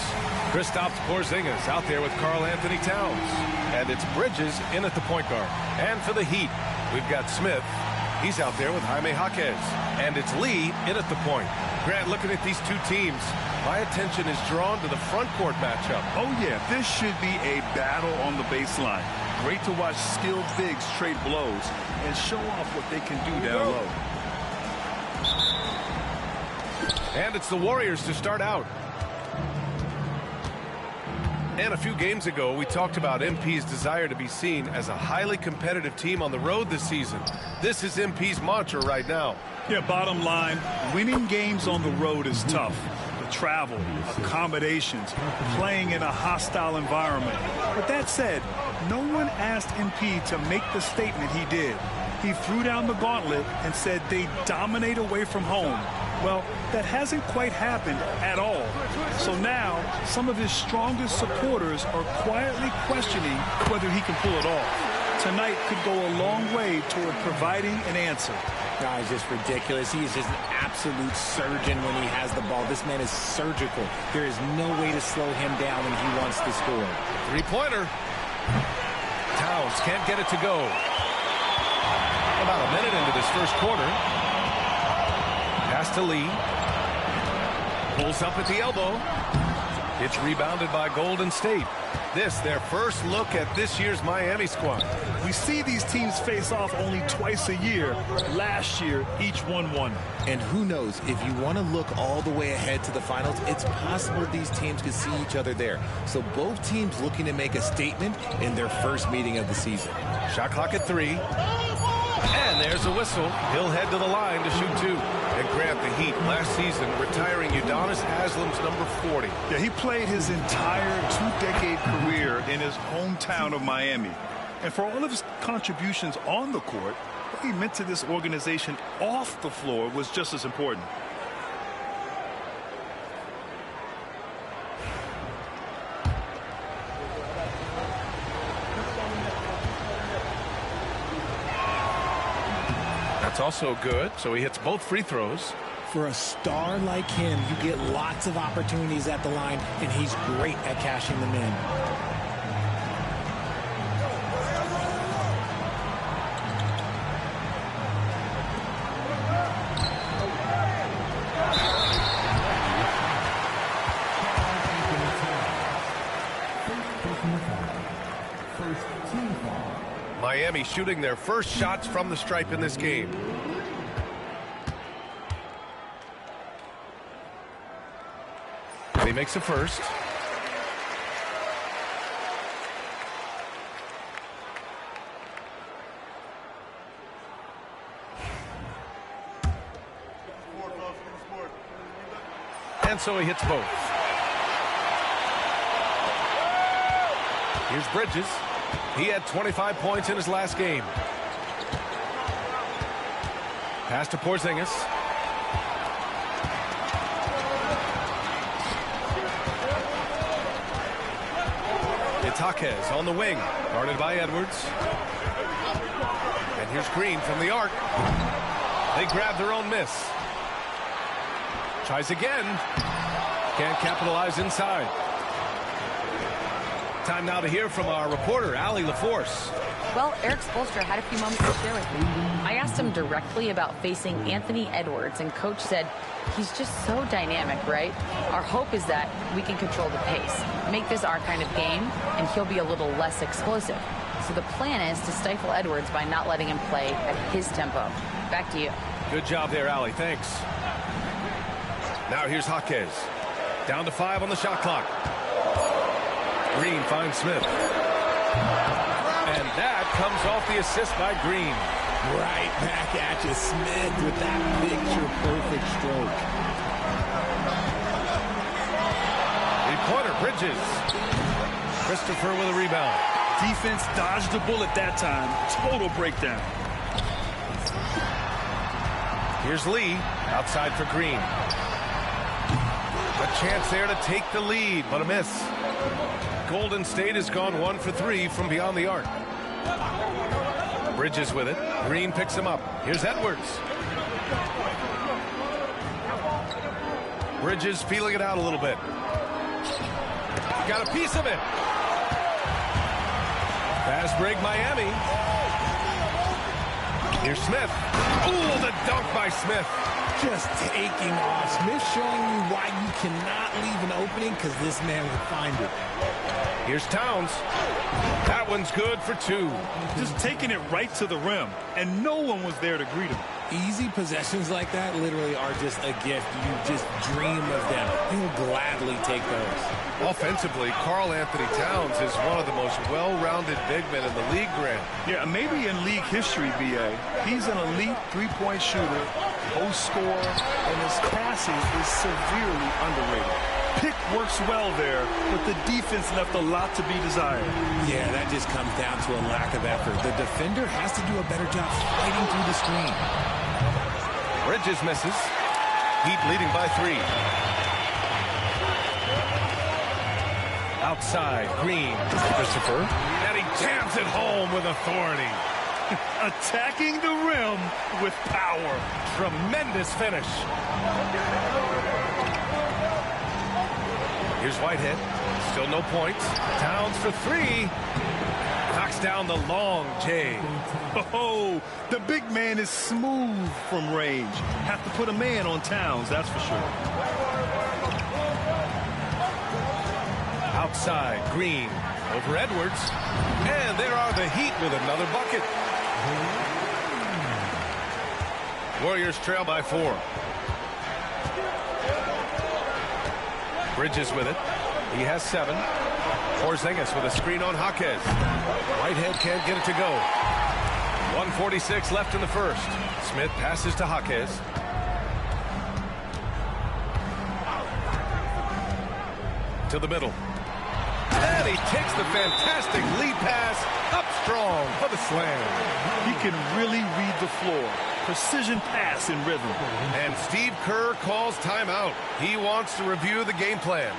Kristaps Porzingis out there with Karl Anthony Towns. And it's Bridges in at the point guard. And for the Heat, we've got Smith. He's out there with Jaime Jaquez. And it's Lee in at the point. Grant, looking at these two teams, my attention is drawn to the front court matchup. Oh, yeah, this should be a battle on the baseline. Great to watch skilled bigs trade blows and show off what they can do down low. And it's the Warriors to start out. And a few games ago, we talked about MP's desire to be seen as a highly competitive team on the road this season. This is MP's mantra right now. Yeah, bottom line, winning games on the road is tough. The travel, accommodations, playing in a hostile environment. But that said, no one asked MP to make the statement he did. He threw down the gauntlet and said they dominate away from home. Well, that hasn't quite happened at all. So now, some of his strongest supporters are quietly questioning whether he can pull it off. Tonight could go a long way toward providing an answer. No, it's just ridiculous. He is just an absolute surgeon when he has the ball. This man is surgical. There is no way to slow him down when he wants to score. Three-pointer. Towns can't get it to go. About a minute into this first quarter. Pass to Lee. Pulls up at the elbow. It's rebounded by Golden State. This, their first look at this year's Miami squad. We see these teams face off only twice a year. Last year, each won. And who knows, if you want to look all the way ahead to the finals, it's possible these teams could see each other there. So both teams looking to make a statement in their first meeting of the season. Shot clock at 3. And there's a whistle. He'll head to the line to shoot 2. And Grant, the Heat last season retiring Udonis Haslam's number 40. Yeah, he played his entire 2-decade career in his hometown of Miami. And for all of his contributions on the court, what he meant to this organization off the floor was just as important. That's also good, so he hits both free throws. For a star like him, you get lots of opportunities at the line, and he's great at cashing them in. Miami shooting their first shots from the stripe in this game. He makes a first. And so he hits both. Here's Bridges. He had 25 points in his last game. Pass to Porzingis. It's Jaquez on the wing, guarded by Edwards. And here's Green from the arc. They grab their own miss. Tries again. Can't capitalize inside. Time now to hear from our reporter, Allie LaForce. Well, Eric Spoelstra had a few moments to share with me. I asked him directly about facing Anthony Edwards, and Coach said he's just so dynamic, right? Our hope is that we can control the pace, make this our kind of game, and he'll be a little less explosive. So the plan is to stifle Edwards by not letting him play at his tempo. Back to you. Good job there, Allie. Thanks. Now here's Jaquez. Down to 5 on the shot clock. Green finds Smith. And that comes off the assist by Green. Right back at you, Smith, with that picture-perfect stroke. Three-pointer, Bridges. Christopher with a rebound. Defense dodged the bullet that time. Total breakdown. Here's Lee, outside for Green. A chance there to take the lead, but a miss. Golden State has gone 1 for 3 from beyond the arc. Bridges with it. Green picks him up. Here's Edwards. Bridges feeling it out a little bit. Got a piece of it. Fast break, Miami. Here's Smith. Ooh, the dunk by Smith. Just taking off. Smith showing you why you cannot leave an opening, because this man will find it. Here's Towns. That one's good for 2. Just taking it right to the rim, and no one was there to greet him. Easy possessions like that literally are just a gift. You just dream of them. He'll gladly take those. Offensively, Karl Anthony Towns is one of the most well-rounded big men in the league, Grant. Yeah, maybe in league history, B.A. He's an elite three-point shooter, post scorer, and his passing is severely underrated. Pick works well there, but the defense left a lot to be desired. Yeah, that just comes down to a lack of effort. The defender has to do a better job fighting through the screen. Bridges misses. Heat leading by 3. Outside, Green, Christopher. And he jams it home with authority. Attacking the rim with power. Tremendous finish. Here's Whitehead. Still no points. Towns for 3. Knocks down the long J. Oh, the big man is smooth from range. Have to put a man on Towns, that's for sure. Outside, Green over Edwards. And there are the Heat with another bucket. Warriors trail by 4. Bridges with it. He has 7. Porzingis with a screen on Jaquez. Whitehead can't get it to go. 1:46 left in the first. Smith passes to Jaquez. To the middle. And he takes the fantastic lead pass up strong for the slam. He can really read the floor. Precision pass in rhythm. And Steve Kerr calls timeout. He wants to review the game plan.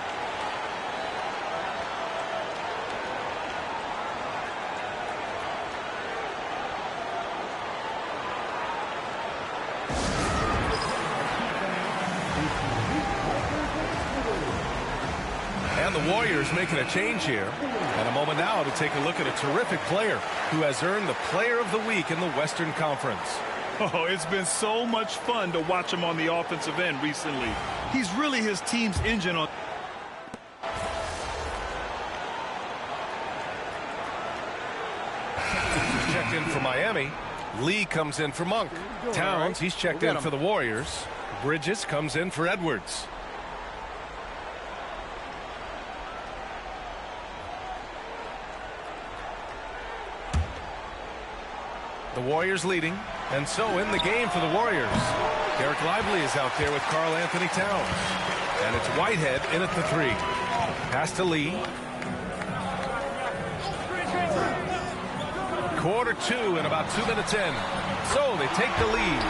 And the Warriors making a change here. And a moment now to take a look at a terrific player who has earned the Player of the Week in the Western Conference. Oh, it's been so much fun to watch him on the offensive end recently. He's really his team's engine on. Checked in for Miami. Lee comes in for Monk. Towns, he's checked in for the Warriors. Bridges comes in for Edwards. The Warriors leading, and so in the game for the Warriors. Derek Lively is out there with Karl Anthony Towns. And it's Whitehead in at the 3. Pass to Lee. Quarter 2 and about 2 minutes in. So they take the lead.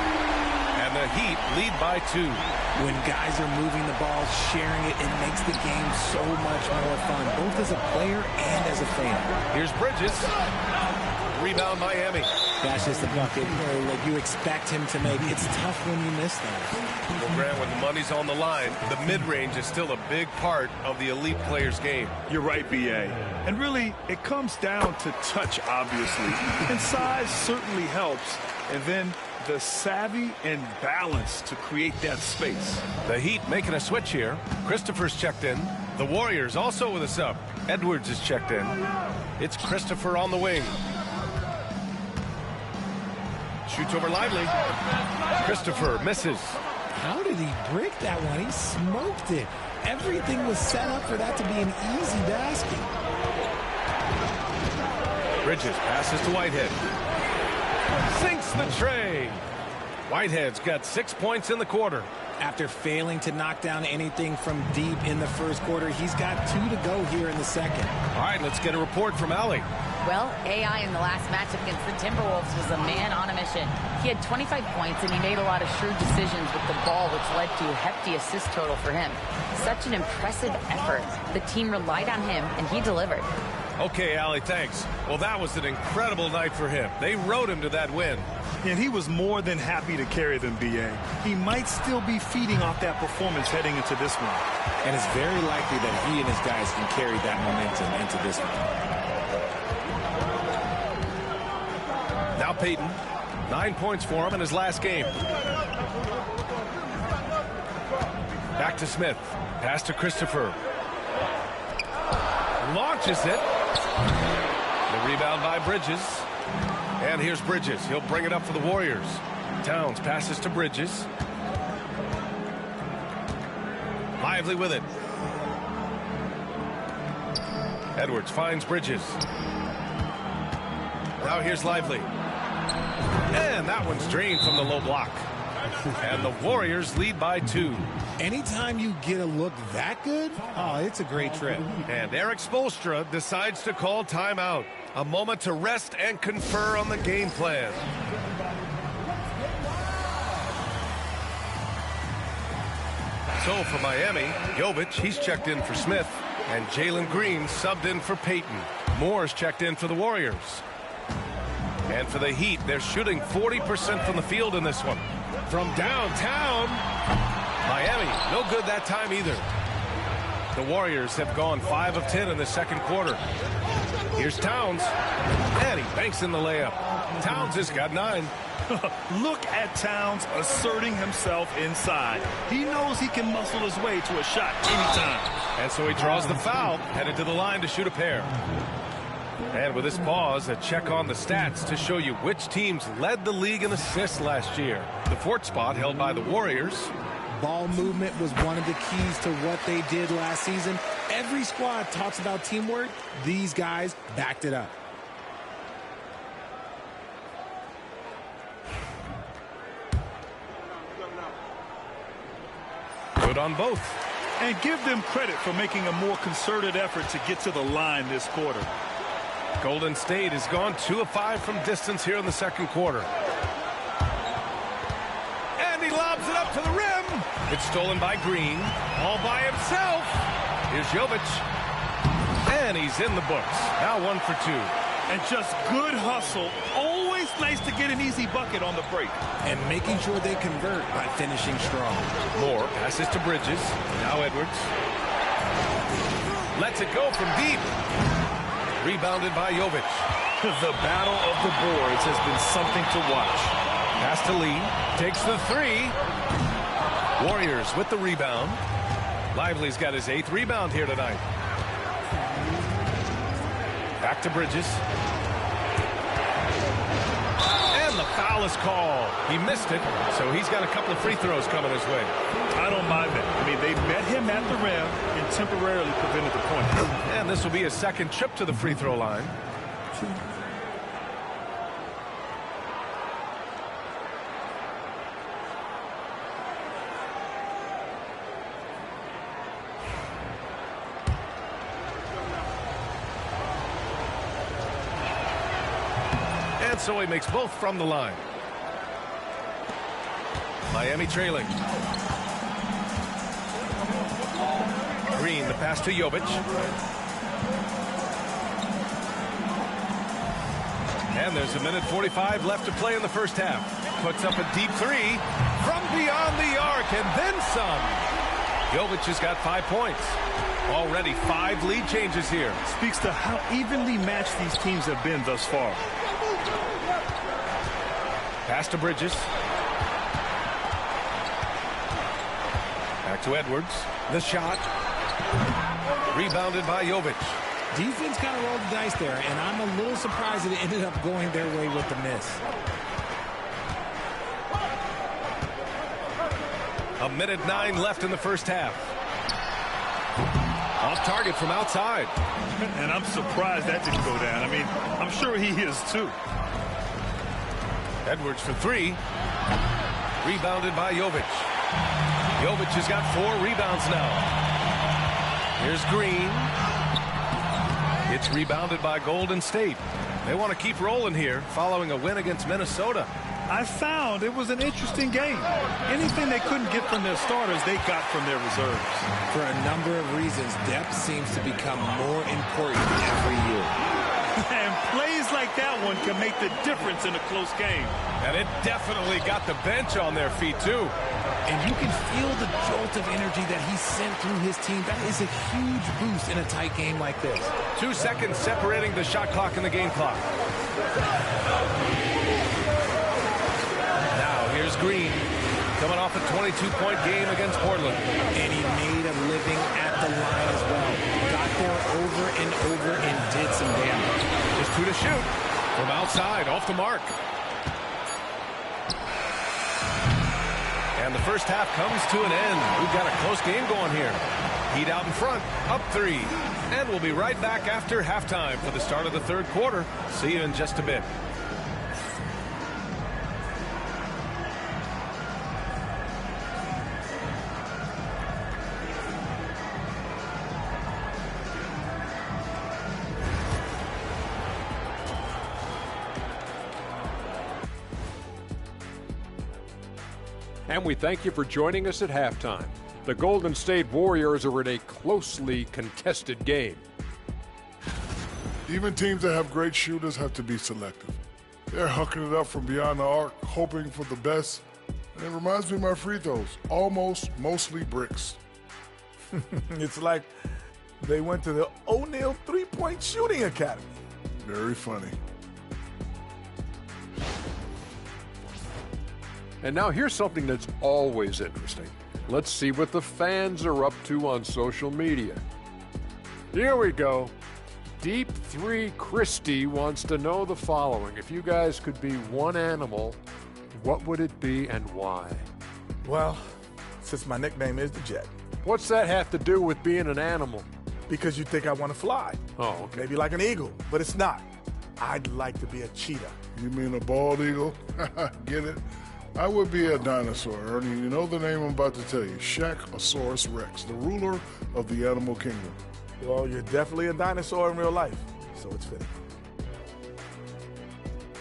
And the Heat lead by 2. When guys are moving the ball, sharing it, it makes the game so much more fun, both as a player and as a fan. Here's Bridges. Rebound Miami. That's just a bucket like you expect him to make. It's tough when you miss that. Well, Grant, when the money's on the line, the mid-range is still a big part of the elite player's game. You're right, B.A. And really, it comes down to touch, obviously. And size certainly helps. And then the savvy and balance to create that space. The Heat making a switch here. Christopher's checked in. The Warriors also with a sub. Edwards is checked in. It's Christopher on the wing. Shoots over Lively. Christopher misses. How did he break that one? He smoked it. Everything was set up for that to be an easy basket. Bridges passes to Whitehead. Sinks the tray. Whitehead's got 6 points in the quarter. After failing to knock down anything from deep in the first quarter, he's got 2 to go here in the second. All right, let's get a report from Allie. Well, AI in the last matchup against the Timberwolves was a man on a mission. He had 25 points, and he made a lot of shrewd decisions with the ball, which led to a hefty assist total for him. Such an impressive effort. The team relied on him, and he delivered. Okay, Allie, thanks. Well, that was an incredible night for him. They rode him to that win. And he was more than happy to carry them, B.A. He might still be feeding off that performance heading into this one. And it's very likely that he and his guys can carry that momentum into this one. Now Peyton, 9 points for him in his last game. Back to Smith. Pass to Christopher. Launches it. The rebound by Bridges. And here's Bridges. He'll bring it up for the Warriors. Towns passes to Bridges. Lively with it. Edwards finds Bridges. Now here's Lively. And that one's drained from the low block. And the Warriors lead by 2. Anytime you get a look that good, oh, it's a great trip. And Eric Spoelstra decides to call timeout. A moment to rest and confer on the game plan. So for Miami, Jovic, he's checked in for Smith. And Jalen Green subbed in for Peyton. Moore's checked in for the Warriors. And for the Heat, they're shooting 40% from the field in this one. From downtown, Miami, no good that time either. The Warriors have gone 5 of 10 in the second quarter. Here's Towns, and he banks in the layup. Towns has got 9. Look at Towns asserting himself inside. He knows he can muscle his way to a shot anytime. And so he draws the foul, headed to the line to shoot a pair. And with this pause, a check on the stats to show you which teams led the league in assists last year. The 4th spot held by the Warriors. Ball movement was one of the keys to what they did last season. Every squad talks about teamwork. These guys backed it up. Good on both. And give them credit for making a more concerted effort to get to the line this quarter. Golden State has gone 2 of 5 from distance here in the second quarter. And he lobs it up to the rim. It's stolen by Green, all by himself. Here's Jovic. And he's in the books. Now 1 for 2. And just good hustle. Always nice to get an easy bucket on the break. And making sure they convert by finishing strong. Moore passes to Bridges. Now Edwards. Lets it go from deep. Rebounded by Jovic. The battle of the boards has been something to watch. Pass to Lee. Takes the 3. Warriors with the rebound. Lively's got his 8th rebound here tonight. Back to Bridges. And the foul is called. He missed it, so he's got a couple of free throws coming his way. I don't mind that. I mean, they met him at the rim and temporarily prevented the point. And this will be his second trip to the free throw line. And so he makes both from the line. Miami trailing. Green, the pass to Jovic. And there's a minute 45 left to play in the first half. Puts up a deep three from beyond the arc and then some. Jovic has got 5 points. Already 5 lead changes here. Speaks to how evenly matched these teams have been thus far. Pass to Bridges. Back to Edwards. The shot. Rebounded by Jovic. Defense kind of rolled the dice there, and I'm a little surprised that it ended up going their way with the miss. A minute 9 left in the first half. Off target from outside. And I'm surprised that didn't go down. I mean, I'm sure he is too. Edwards for 3. Rebounded by Jovic. Jovic has got 4 rebounds now. Here's Green. It's rebounded by Golden State. They want to keep rolling here following a win against Minnesota. I found it was an interesting game. Anything they couldn't get from their starters, they got from their reserves. For a number of reasons, depth seems to become more important every year. And plays like that one can make the difference in a close game. And it definitely got the bench on their feet, too. And you can feel the jolt of energy that he sent through his team. That is a huge boost in a tight game like this. 2 seconds separating the shot clock and the game clock. Now, here's Green, coming off a 22-point game against Portland. And he made a living at the line as well. Got there over and over and did some damage. Just 2 to shoot. From outside, off the mark. And the first half comes to an end. We've got a close game going here. Heat out in front, up 3. And we'll be right back after halftime for the start of the third quarter. See you in just a bit. And we thank you for joining us at halftime. The Golden State Warriors are in a closely contested game. Even teams that have great shooters have to be selective. They're hucking it up from beyond the arc, hoping for the best. And it reminds me of my free throws. Almost, mostly bricks. It's like they went to the O'Neal three-point shooting academy. Very funny. And now here's something that's always interesting. Let's see what the fans are up to on social media. Here we go. Deep 3 Christie wants to know the following. If you guys could be one animal, what would it be and why? Well, since my nickname is the Jet. What's that have to do with being an animal? Because you think I want to fly. Oh, okay. Maybe like an eagle, but it's not. I'd like to be a cheetah. You mean a bald eagle? Get it? I would be a dinosaur, Ernie. You know the name I'm about to tell you. Shaqosaurus Rex, the ruler of the animal kingdom. Well, you're definitely a dinosaur in real life, so it's fitting.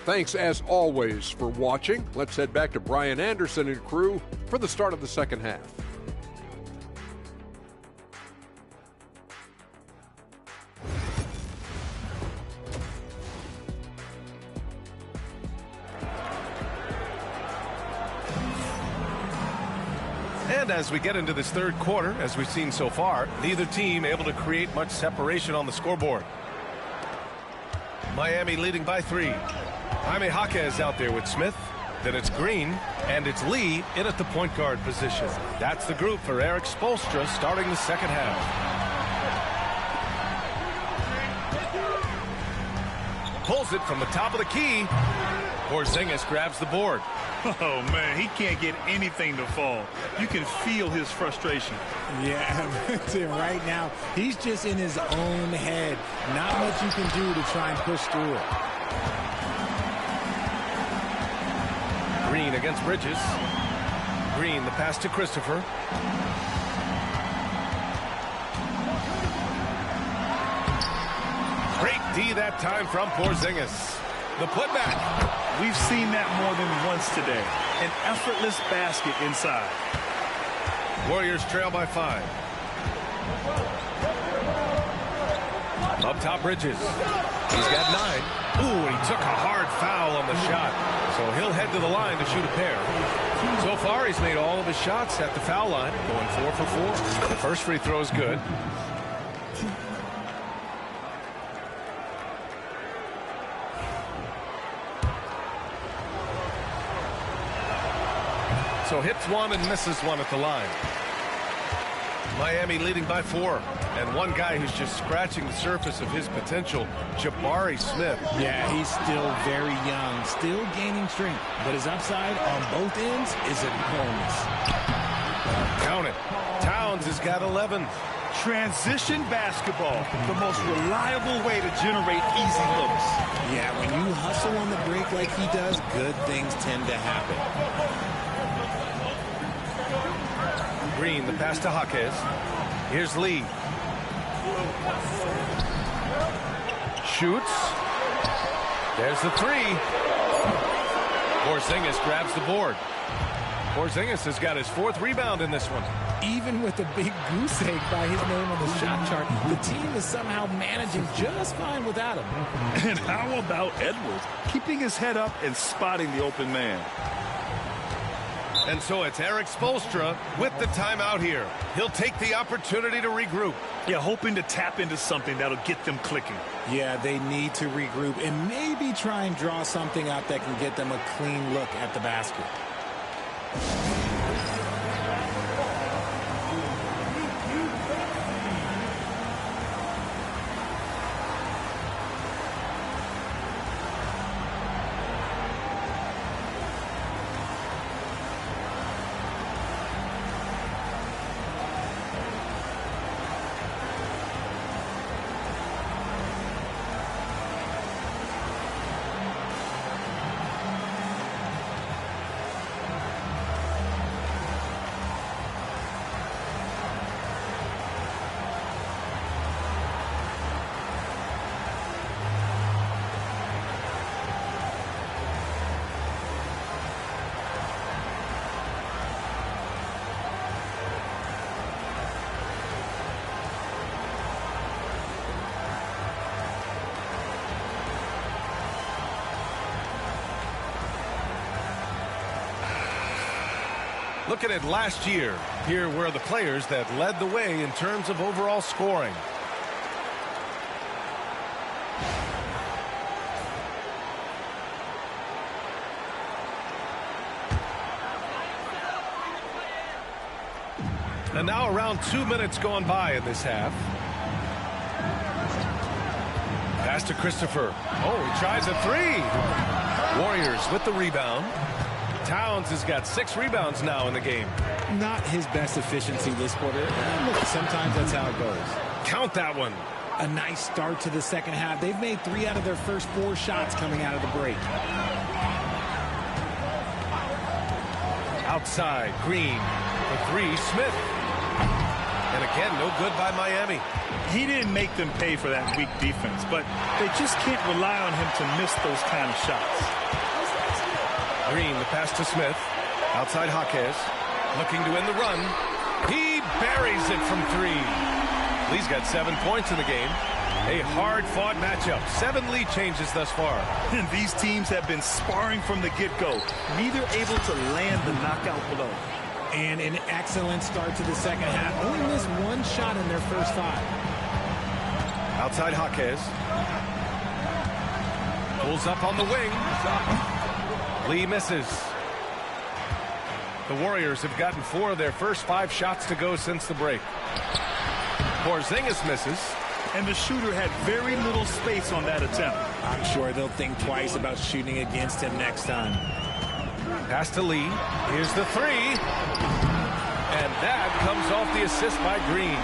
Thanks, as always, for watching. Let's head back to Brian Anderson and crew for the start of the second half. And as we get into this third quarter, as we've seen so far, neither team able to create much separation on the scoreboard. Miami leading by 3. Jaime Jaquez out there with Smith. Then it's Green, and it's Lee in at the point guard position. That's the group for Eric Spoelstra starting the second half. Pulls it from the top of the key. Porzingis grabs the board. Oh, man, he can't get anything to fall. You can feel his frustration. Yeah, right now, he's just in his own head. Not much you can do to try and push through it. Green against Bridges. Green, the pass to Christopher. Great D that time from Porzingis. The putback. We've seen that more than once today. An effortless basket inside. Warriors trail by 5. Up top, Bridges. He's got 9. Ooh, and he took a hard foul on the shot. So he'll head to the line to shoot a pair. So far, he's made all of his shots at the foul line, going 4 for 4. The first free throw is good. So hits 1 and misses 1 at the line. Miami leading by 4. And one guy who's just scratching the surface of his potential, Jabari Smith. Yeah, he's still very young, still gaining strength, but his upside on both ends is enormous. Count it. Towns has got 11. Transition basketball, the most reliable way to generate easy looks. Yeah, when you hustle on the break like he does, good things tend to happen. Green, the pass to Jaquez. Here's Lee. Shoots. There's the 3. Porzingis grabs the board. Porzingis has got his 4th rebound in this one. Even with a big goose egg by his name on the shot chart, the team is somehow managing just fine without him. And how about Edwards? Keeping his head up and spotting the open man. And so it's Eric Spoelstra with the timeout here. He'll take the opportunity to regroup. Yeah, hoping to tap into something that'll get them clicking. Yeah, they need to regroup and maybe try and draw something out that can get them a clean look at the basket. Looking at last year, here were the players that led the way in terms of overall scoring. And now around 2 minutes gone by in this half. Pass to Christopher. Oh, he tries a 3. Warriors with the rebound. Towns has got 6 rebounds now in the game. Not his best efficiency this quarter. Look, sometimes that's how it goes. Count that one. A nice start to the second half. They've made 3 out of their first 4 shots coming out of the break. Outside, Green. The 3, Smith. And again, no good by Miami. He didn't make them pay for that weak defense, but they just can't rely on him to miss those kind of shots. Green, the pass to Smith. Outside Jaquez. Looking to end the run. He buries it from 3. Lee's got 7 points in the game. A hard-fought matchup. 7 lead changes thus far. And these teams have been sparring from the get-go. Neither able to land the knockout blow. And an excellent start to the second half. Only missed 1 shot in their first 5. Outside Jaquez. Pulls up on the wing. Lee misses. The Warriors have gotten 4 of their first 5 shots to go since the break. Porzingis misses. And the shooter had very little space on that attempt. I'm sure they'll think twice about shooting against him next time. Pass to Lee. Here's the 3. And that comes off the assist by Green.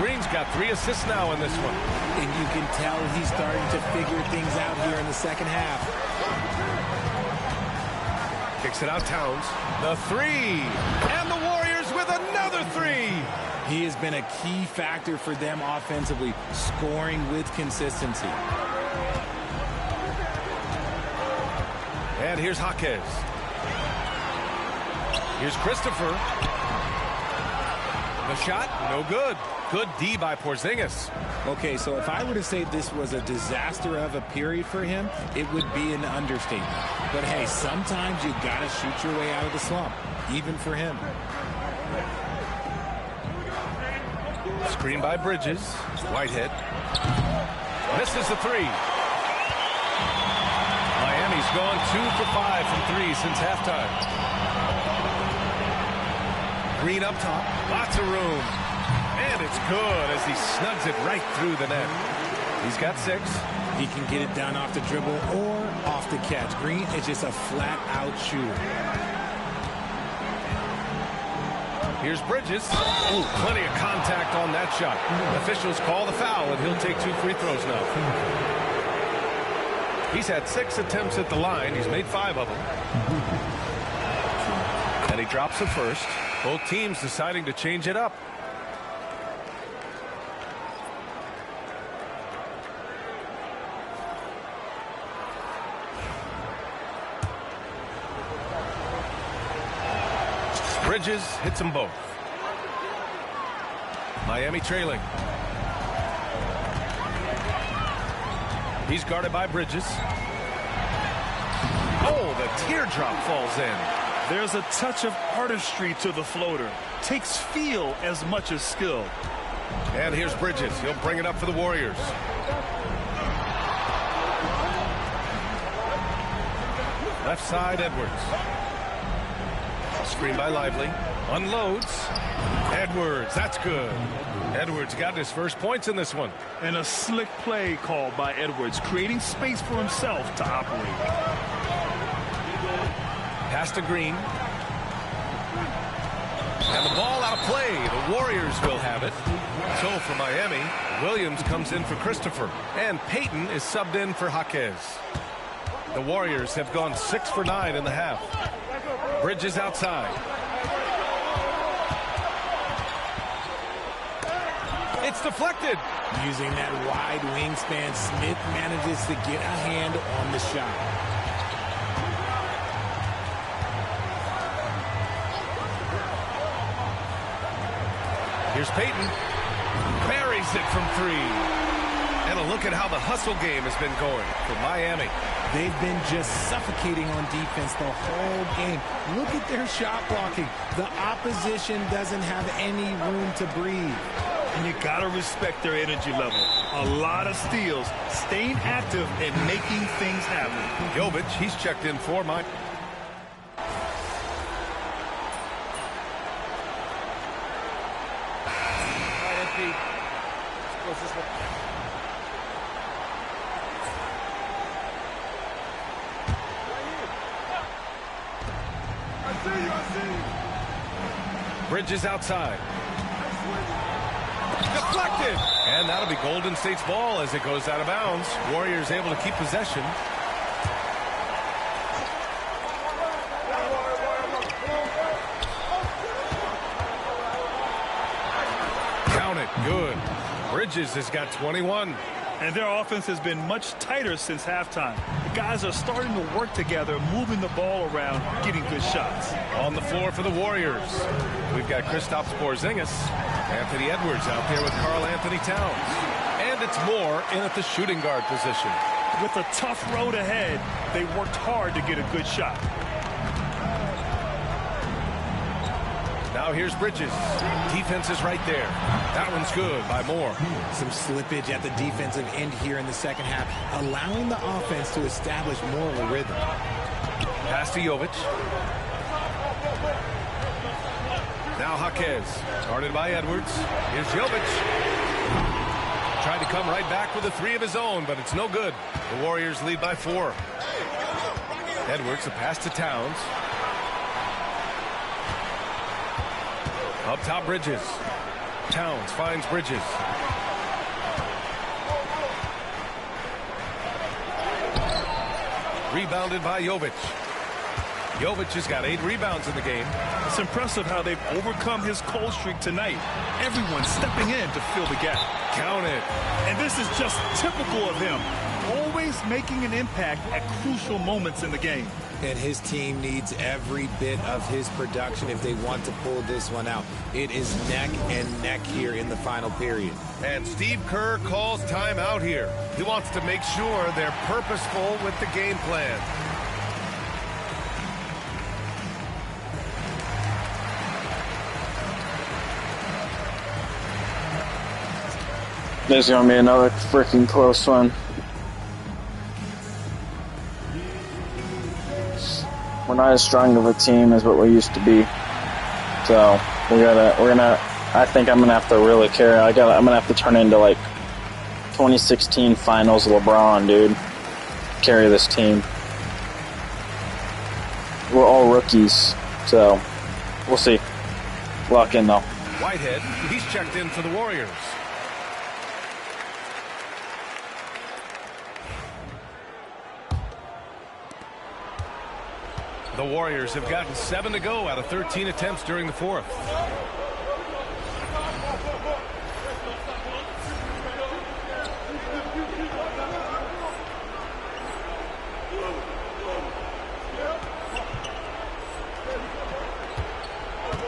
Green's got 3 assists now in this one. And you can tell he's starting to figure things out here in the second half. Kicks it out, Towns. The 3. And the Warriors with another 3. He has been a key factor for them offensively, scoring with consistency. And here's Jaquez. Here's Christopher. The shot, no good. Good D by Porzingis. Okay, so if I were to say this was a disaster of a period for him, it would be an understatement. But hey, sometimes you gotta shoot your way out of the slump, even for him. Screen by Bridges. Whitehead misses the three. Miami's gone 2 for 5 from 3 since halftime. Green up top, lots of room. And it's good as he snugs it right through the net. He's got 6. He can get it down off the dribble or off the catch. Green is just a flat-out shooter. Here's Bridges. Ooh, plenty of contact on that shot. Officials call the foul, and he'll take 2 free throws now. He's had 6 attempts at the line. He's made 5 of them. And he drops the first. Both teams deciding to change it up. Bridges hits them both. Miami trailing. He's guarded by Bridges. Oh, the teardrop falls in. There's a touch of artistry to the floater. Takes feel as much as skill. And here's Bridges. He'll bring it up for the Warriors. Left side, Edwards. Screen by Lively. Unloads. Edwards, that's good. Edwards got his first points in this one. And a slick play called by Edwards, creating space for himself to operate. Pass to Green. And the ball out of play. The Warriors will have it. So for Miami, Williams comes in for Christopher. And Payton is subbed in for Jaquez. The Warriors have gone 6 for 9 in the half. Bridges outside. It's deflected. Using that wide wingspan, Smith manages to get a hand on the shot. Here's Payton. Buries it from 3. And a look at how the hustle game has been going for Miami. They've been just suffocating on defense the whole game. Look at their shot blocking. The opposition doesn't have any room to breathe. And you got to respect their energy level. A lot of steals, staying active and making things happen. Jovic, he's checked in for Mike. Bridges outside. Deflected. And that'll be Golden State's ball as it goes out of bounds. Warriors able to keep possession. Count it. Good. Bridges has got 21. And their offense has been much tighter since halftime. The guys are starting to work together, moving the ball around, getting good shots. On the floor for the Warriors, we've got Kristaps Porzingis, Anthony Edwards out there with Karl Anthony Towns. And it's Moore in at the shooting guard position. With a tough road ahead, they worked hard to get a good shot. Now here's Bridges. Defense is right there. That one's good by Moore. Some slippage at the defensive end here in the second half, allowing the offense to establish more of a rhythm. Pass to Jovic. Now Jaquez. Guarded by Edwards. Here's Jovic. Tried to come right back with a 3 of his own, but it's no good. The Warriors lead by 4. Edwards, a pass to Towns. Up top, Bridges. Towns finds Bridges. Rebounded by Jovic. Jovic has got 8 rebounds in the game. It's impressive how they've overcome his cold streak tonight. Everyone stepping in to fill the gap. Count it. And this is just typical of him. Always making an impact at crucial moments in the game. And his team needs every bit of his production if they want to pull this one out. It is neck and neck here in the final period. And Steve Kerr calls timeout here. He wants to make sure they're purposeful with the game plan. There's going to be another freaking close one. We're not as strong of a team as what we used to be. So I think I'm gonna have to really carry. I'm gonna have to turn into like 2016 Finals LeBron, dude. Carry this team. We're all rookies, so we'll see. Lock in though. Whitehead, he's checked in for the Warriors. The Warriors have gotten 7 to go out of 13 attempts during the fourth.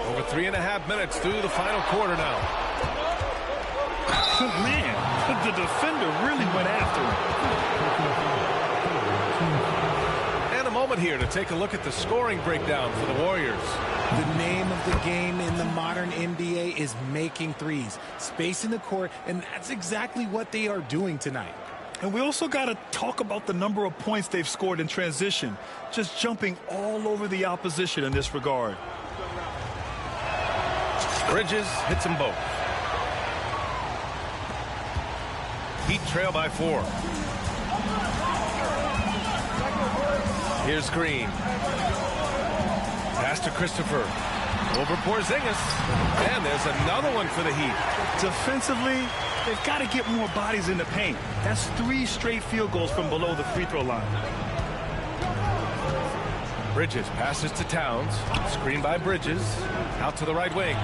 Over 3.5 minutes through the final quarter now. Man, the defender really went after him. Here to take a look at the scoring breakdown for the Warriors. The name of the game in the modern NBA is making threes, spacing the court, and that's exactly what they are doing tonight. And we also got to talk about the number of points they've scored in transition, just jumping all over the opposition in this regard. Bridges hits them both. Heat trail by 4. Here's Green. Pass to Christopher. Over Porzingis. And there's another one for the Heat. Defensively, they've got to get more bodies in the paint. That's 3 straight field goals from below the free throw line. Bridges passes to Towns. Screen by Bridges. Out to the right wing.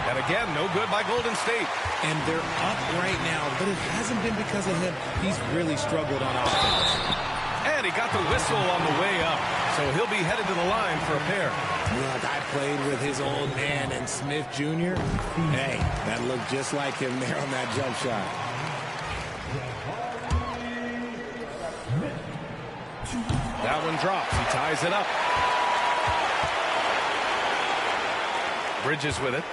And again, no good by Golden State. And they're up right now, but it hasn't been because of him. He's really struggled on offense. And he got the whistle on the way up. So he'll be headed to the line for a pair. Look, I played with his old man and Smith Jr. Hey, that looked just like him there on that jump shot. That one drops. He ties it up. Bridges with it.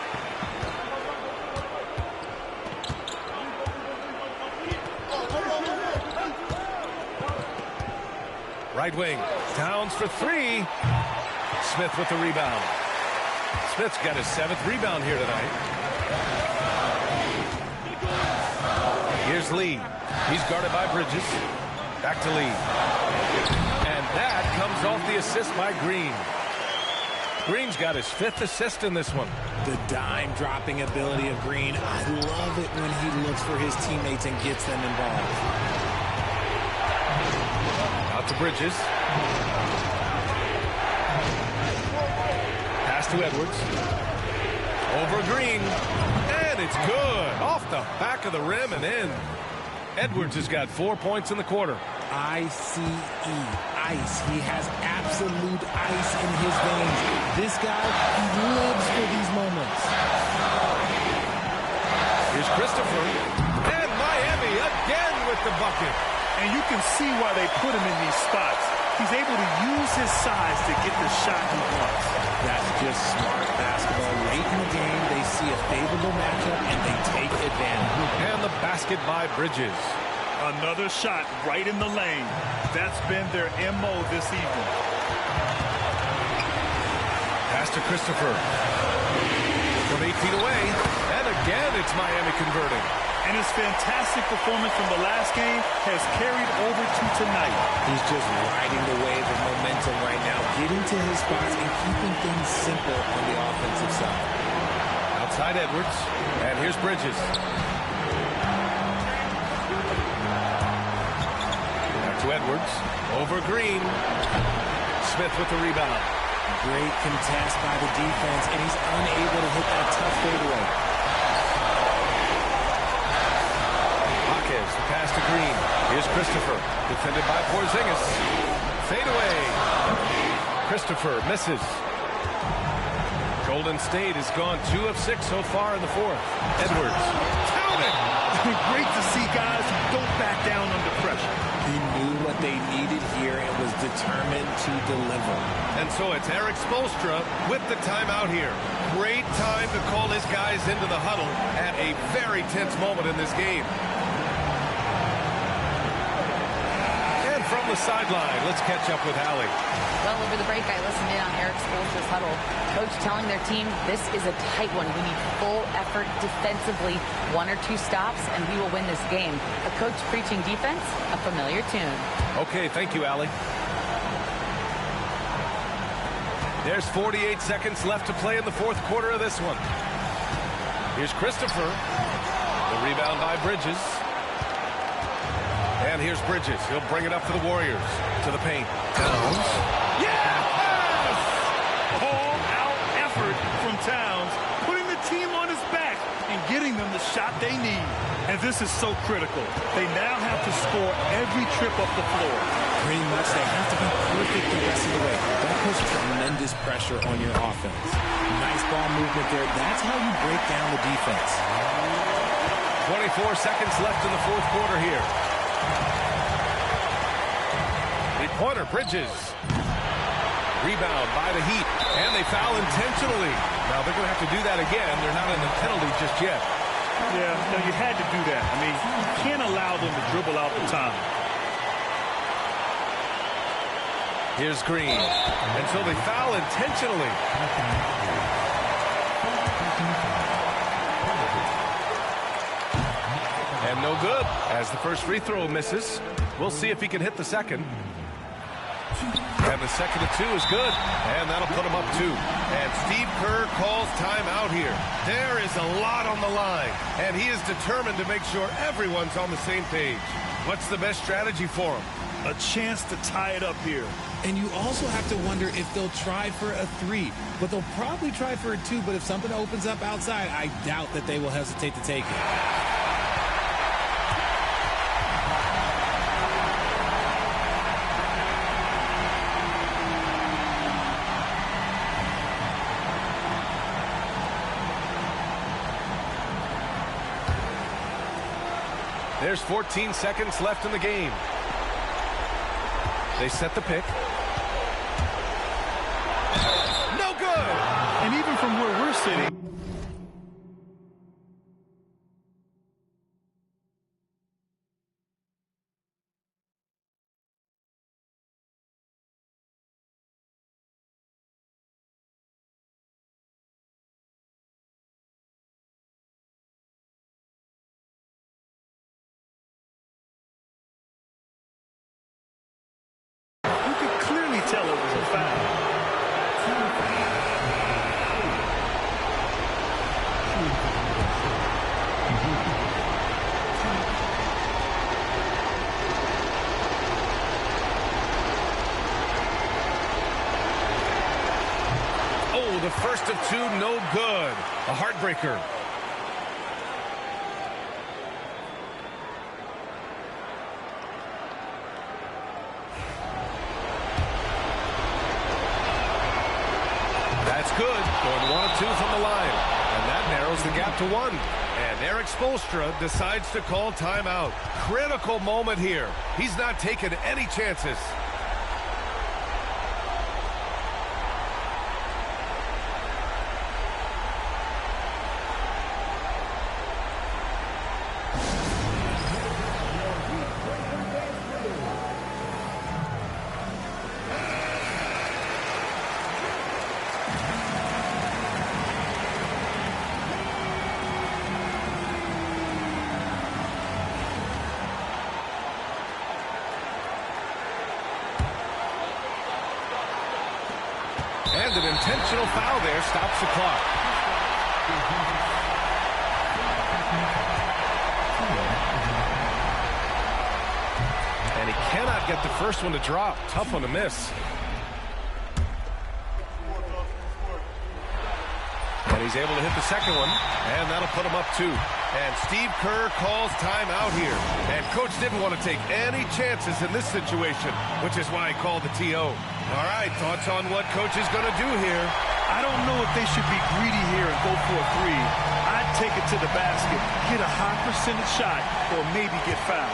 Right wing. Towns for 3. Smith with the rebound. Smith's got his 7th rebound here tonight. Here's Lee. He's guarded by Bridges. Back to Lee. And that comes off the assist by Green. Green's got his 5th assist in this one. The dime-dropping ability of Green. I love it when he looks for his teammates and gets them involved. To Bridges. Pass to Edwards. Over Green. And it's good. Off the back of the rim and in. Edwards has got 4 points in the quarter. ICE. Ice. He has absolute ice in his veins. This guy, he lives for these moments. Here's Christopher. And Miami again with the bucket. And you can see why they put him in these spots. He's able to use his size to get the shot he wants. That's just smart basketball. Late in the game, they see a favorable matchup, and they take advantage. And the basket by Bridges. Another shot right in the lane. That's been their MO this evening. Pass to Christopher. From 8 feet away. And again, it's Miami converting. And his fantastic performance from the last game has carried over to tonight. He's just riding the wave of momentum right now, getting to his spots and keeping things simple on the offensive side. Outside Edwards. And here's Bridges. Back to Edwards. Over Green. Smith with the rebound. Great contest by the defense, and he's unable to hit that tough fadeaway. The pass to Green. Here's Christopher. Defended by Porzingis. Fadeaway. Christopher misses. Golden State has gone 2 of 6 so far in the fourth. Edwards. Count it! Great to see guys who don't back down under pressure. He knew what they needed here and was determined to deliver. And so it's Eric Spoelstra with the timeout here. Great time to call his guys into the huddle at a very tense moment in this game. And from the sideline, let's catch up with Allie. Well, over the break, I listened in on Eric Spoelstra's huddle. Coach telling their team, this is a tight one. We need full effort defensively, 1 or 2 stops, and we will win this game. A coach preaching defense, a familiar tune. Okay, thank you, Allie. There's 48 seconds left to play in the fourth quarter of this one. Here's Christopher. The rebound by Bridges. And here's Bridges. He'll bring it up for the Warriors. To the paint. Towns. Yes! All-out effort from Towns, putting the team on his back and getting them the shot they need. And this is so critical. They now have to score every trip up the floor. Pretty much they have to be perfect the rest of the way. That puts tremendous pressure on your offense. Nice ball movement there. That's how you break down the defense. 24 seconds left in the fourth quarter here. Three-pointer, Bridges. Rebound by the Heat. And they foul intentionally. Now they're going to have to do that again. They're not in the penalty just yet. Yeah, no, you had to do that. I mean, you can't allow them to dribble out the time. Here's Green. And so they foul intentionally. And no good as the first free throw misses. We'll see if he can hit the second. And the second of 2 is good. And that'll put him up 2. And Steve Kerr calls timeout here. There is a lot on the line. And he is determined to make sure everyone's on the same page. What's the best strategy for him? A chance to tie it up here. And you also have to wonder if they'll try for a 3. But they'll probably try for a 2. But if something opens up outside, I doubt that they will hesitate to take it. There's 14 seconds left in the game. They set the pick. No good! And even from where we're sitting, tell it was a foul. Oh, the first of 2, no good. A heartbreaker. That's good. Going 1 of 2 from the line. And that narrows the gap to 1. And Eric Spoelstra decides to call timeout. Critical moment here. He's not taking any chances. And an intentional foul there stops the clock. And he cannot get the first one to drop. Tough one to miss. And he he's able to hit the second one, and that'll put him up 2. And Steve Kerr calls timeout here. And Coach didn't want to take any chances in this situation, which is why he called the TO. All right, thoughts on what Coach is going to do here? I don't know if they should be greedy here and go for a 3. I'd take it to the basket, get a high percentage shot, or maybe get fouled.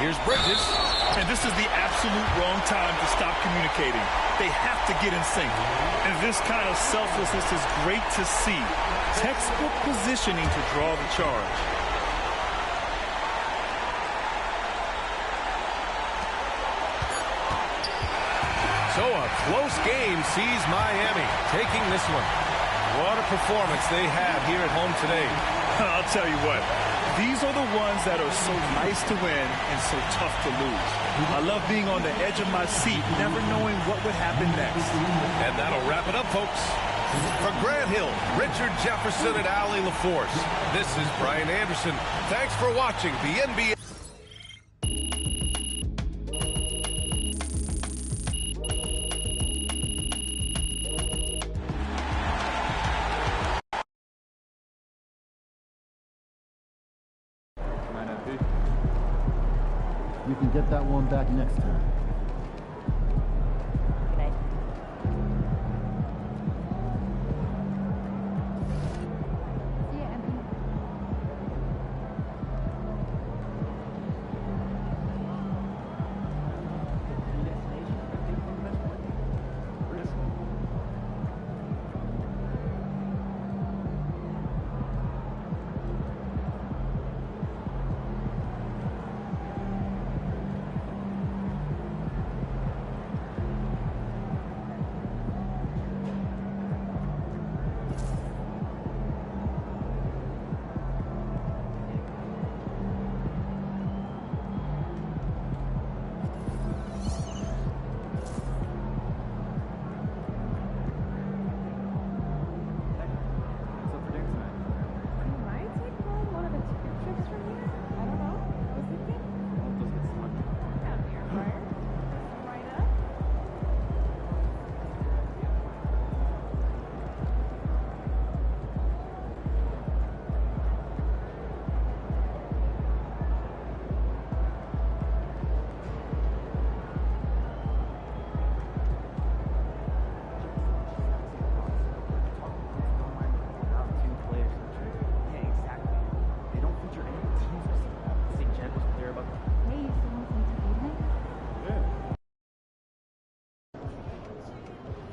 Here's Bridges. And this is the absolute wrong time to stop communicating. They have to get in sync. And this kind of selflessness is great to see. Textbook positioning to draw the charge. So a close game sees Miami taking this one. What a performance they had here at home today. I'll tell you what, these are the ones that are so nice to win and so tough to lose. I love being on the edge of my seat, never knowing what would happen next. And that'll wrap it up, folks. For Grant Hill, Richard Jefferson, and Allie LaForce, this is Brian Anderson. Thanks for watching the NBA. You can get that one back next time.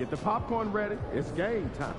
Get the popcorn ready. It's game time.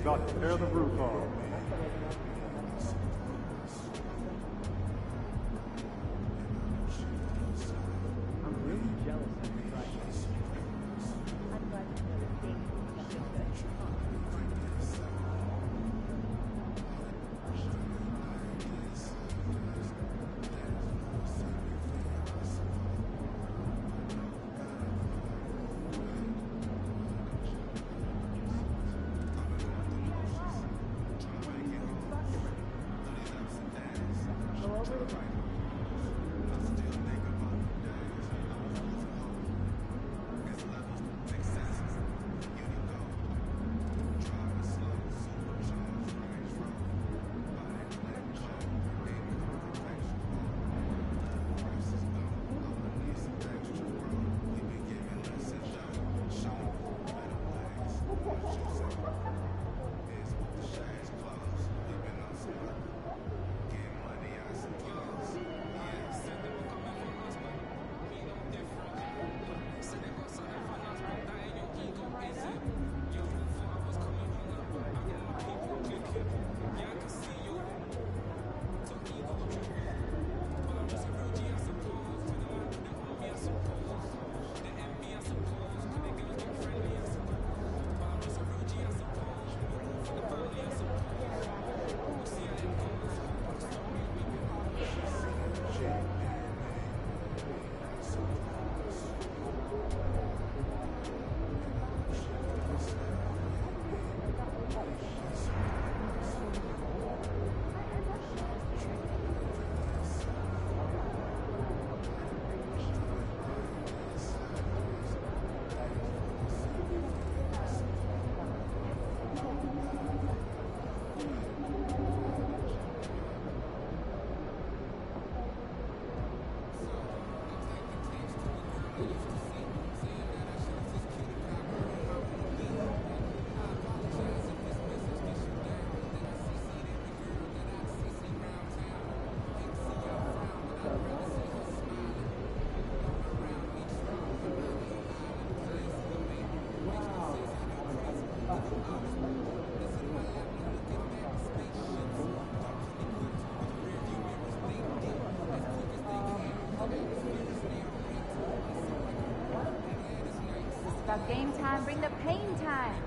forgot to tear the roof off. I'm really jealous of you right now. I'm glad to know that things will be good. About game time, bring the pain time.